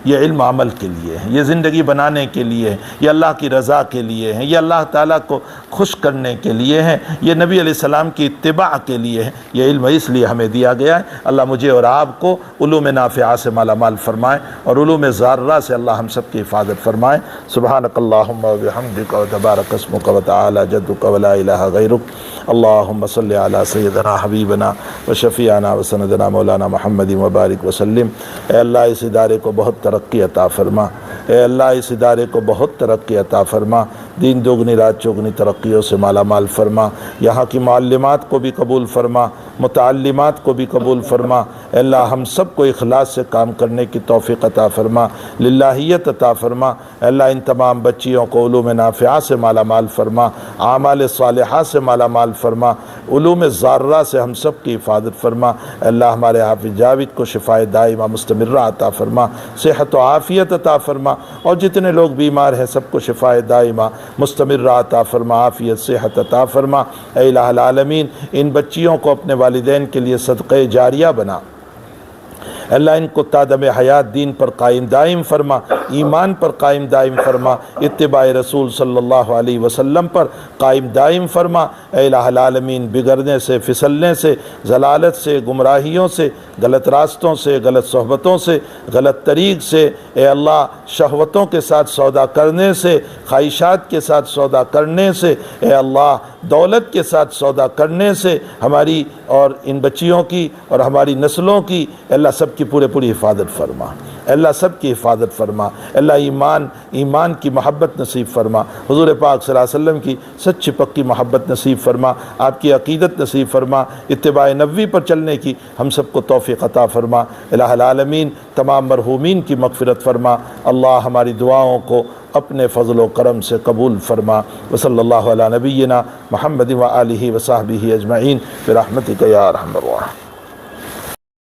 یہ علم عمل کے لیے ہے، یہ زندگی بنانے کے لیے ہے، یہ اللہ کی رضا کے لیے ہے، یہ اللہ تعالیٰ کو خوش کرنے کے لیے ہے، یہ نبی علیہ السلام کی اتباع کے لیے ہے، یہ علم اس لیے ہمیں دیا گیا ہے۔ اللہ مجھے اور آپ کو علوم نافعہ سے مالا مال فرمائے، اور علوم ضارہ سے اللہ ہم سب کی حفاظت فرمائے۔ سبحانک اللہم و بحمدک و تبارک اسمک و تعالی جدک و لا الہ غیرک۔ اللہم صلی علی سیدنا حبیبنا و شفیعنا و سندنا مولانا محمد و بارک وسلم۔ اے اللہ اس ادارے کو بہت ترقی عطا فرما، اے اللہ اس ادارے کو بہت ترقی عطا فرما، دین دوگنی رات چوگنی ترقیوں سے مالا مال فرما، یہاں کی معلمات کو بھی قبول فرما، متعلمات کو بھی قبول فرما۔ اے اللہ ہم سب کو اخلاص سے کام کرنے کی توفیق عطا فرما، للہیت عطا فرما۔ اے اللہ ان تمام بچیوں کو علوم نافعہ سے مالا مال فرما، اعمال صالحہ سے مالا مال فرما، علوم ضارہ سے ہم سب کی حفاظت فرما۔ اے اللہ ہمارے حافظ جاوید کو شفائے دائمہ مستمرہ عطا فرما، صحت و عافیت عطا فرما، اور جتنے لوگ بیمار ہیں سب کو شفائے دائمہ مستمرہ عطا فرما، عافیت صحت عطا فرما۔ اے الہ العالمین ان بچیوں کو اپنے والدین کے لیے صدقہ جاریہ بنا، اللہ ان کو تادم حیات دین پر قائم دائم فرما، ایمان پر قائم دائم فرما، اتباع رسول صلی اللہ علیہ وسلم پر قائم دائم فرما۔ اے الہ العالمین بگڑنے سے، پھسلنے سے، ضلالت سے، گمراہیوں سے، غلط راستوں سے، غلط صحبتوں سے، غلط طریق سے، اے اللہ شہوتوں کے ساتھ سودا کرنے سے، خواہشات کے ساتھ سودا کرنے سے، اے اللہ دولت کے ساتھ سودا کرنے سے ہماری اور ان بچیوں کی اور ہماری نسلوں کی اللہ سب کی پوری حفاظت فرما، اللہ سب کی حفاظت فرما۔ اللہ ایمان کی محبت نصیب فرما، حضور پاک صلی اللہ علیہ وسلم کی سچی پکی محبت نصیب فرما، آپ کی عقیدت نصیب فرما، اتباع نبوی پر چلنے کی ہم سب کو توفیق عطا فرما۔ الہ العالمین تمام مرحومین کی مغفرت فرما، اللہ ہماری دعاؤں کو اپنے فضل و کرم سے قبول فرما۔ وصلی اللہ علی نبینا محمد و آلہ و صحبہ اجمعین برحمتک یا ارحم الراحمین۔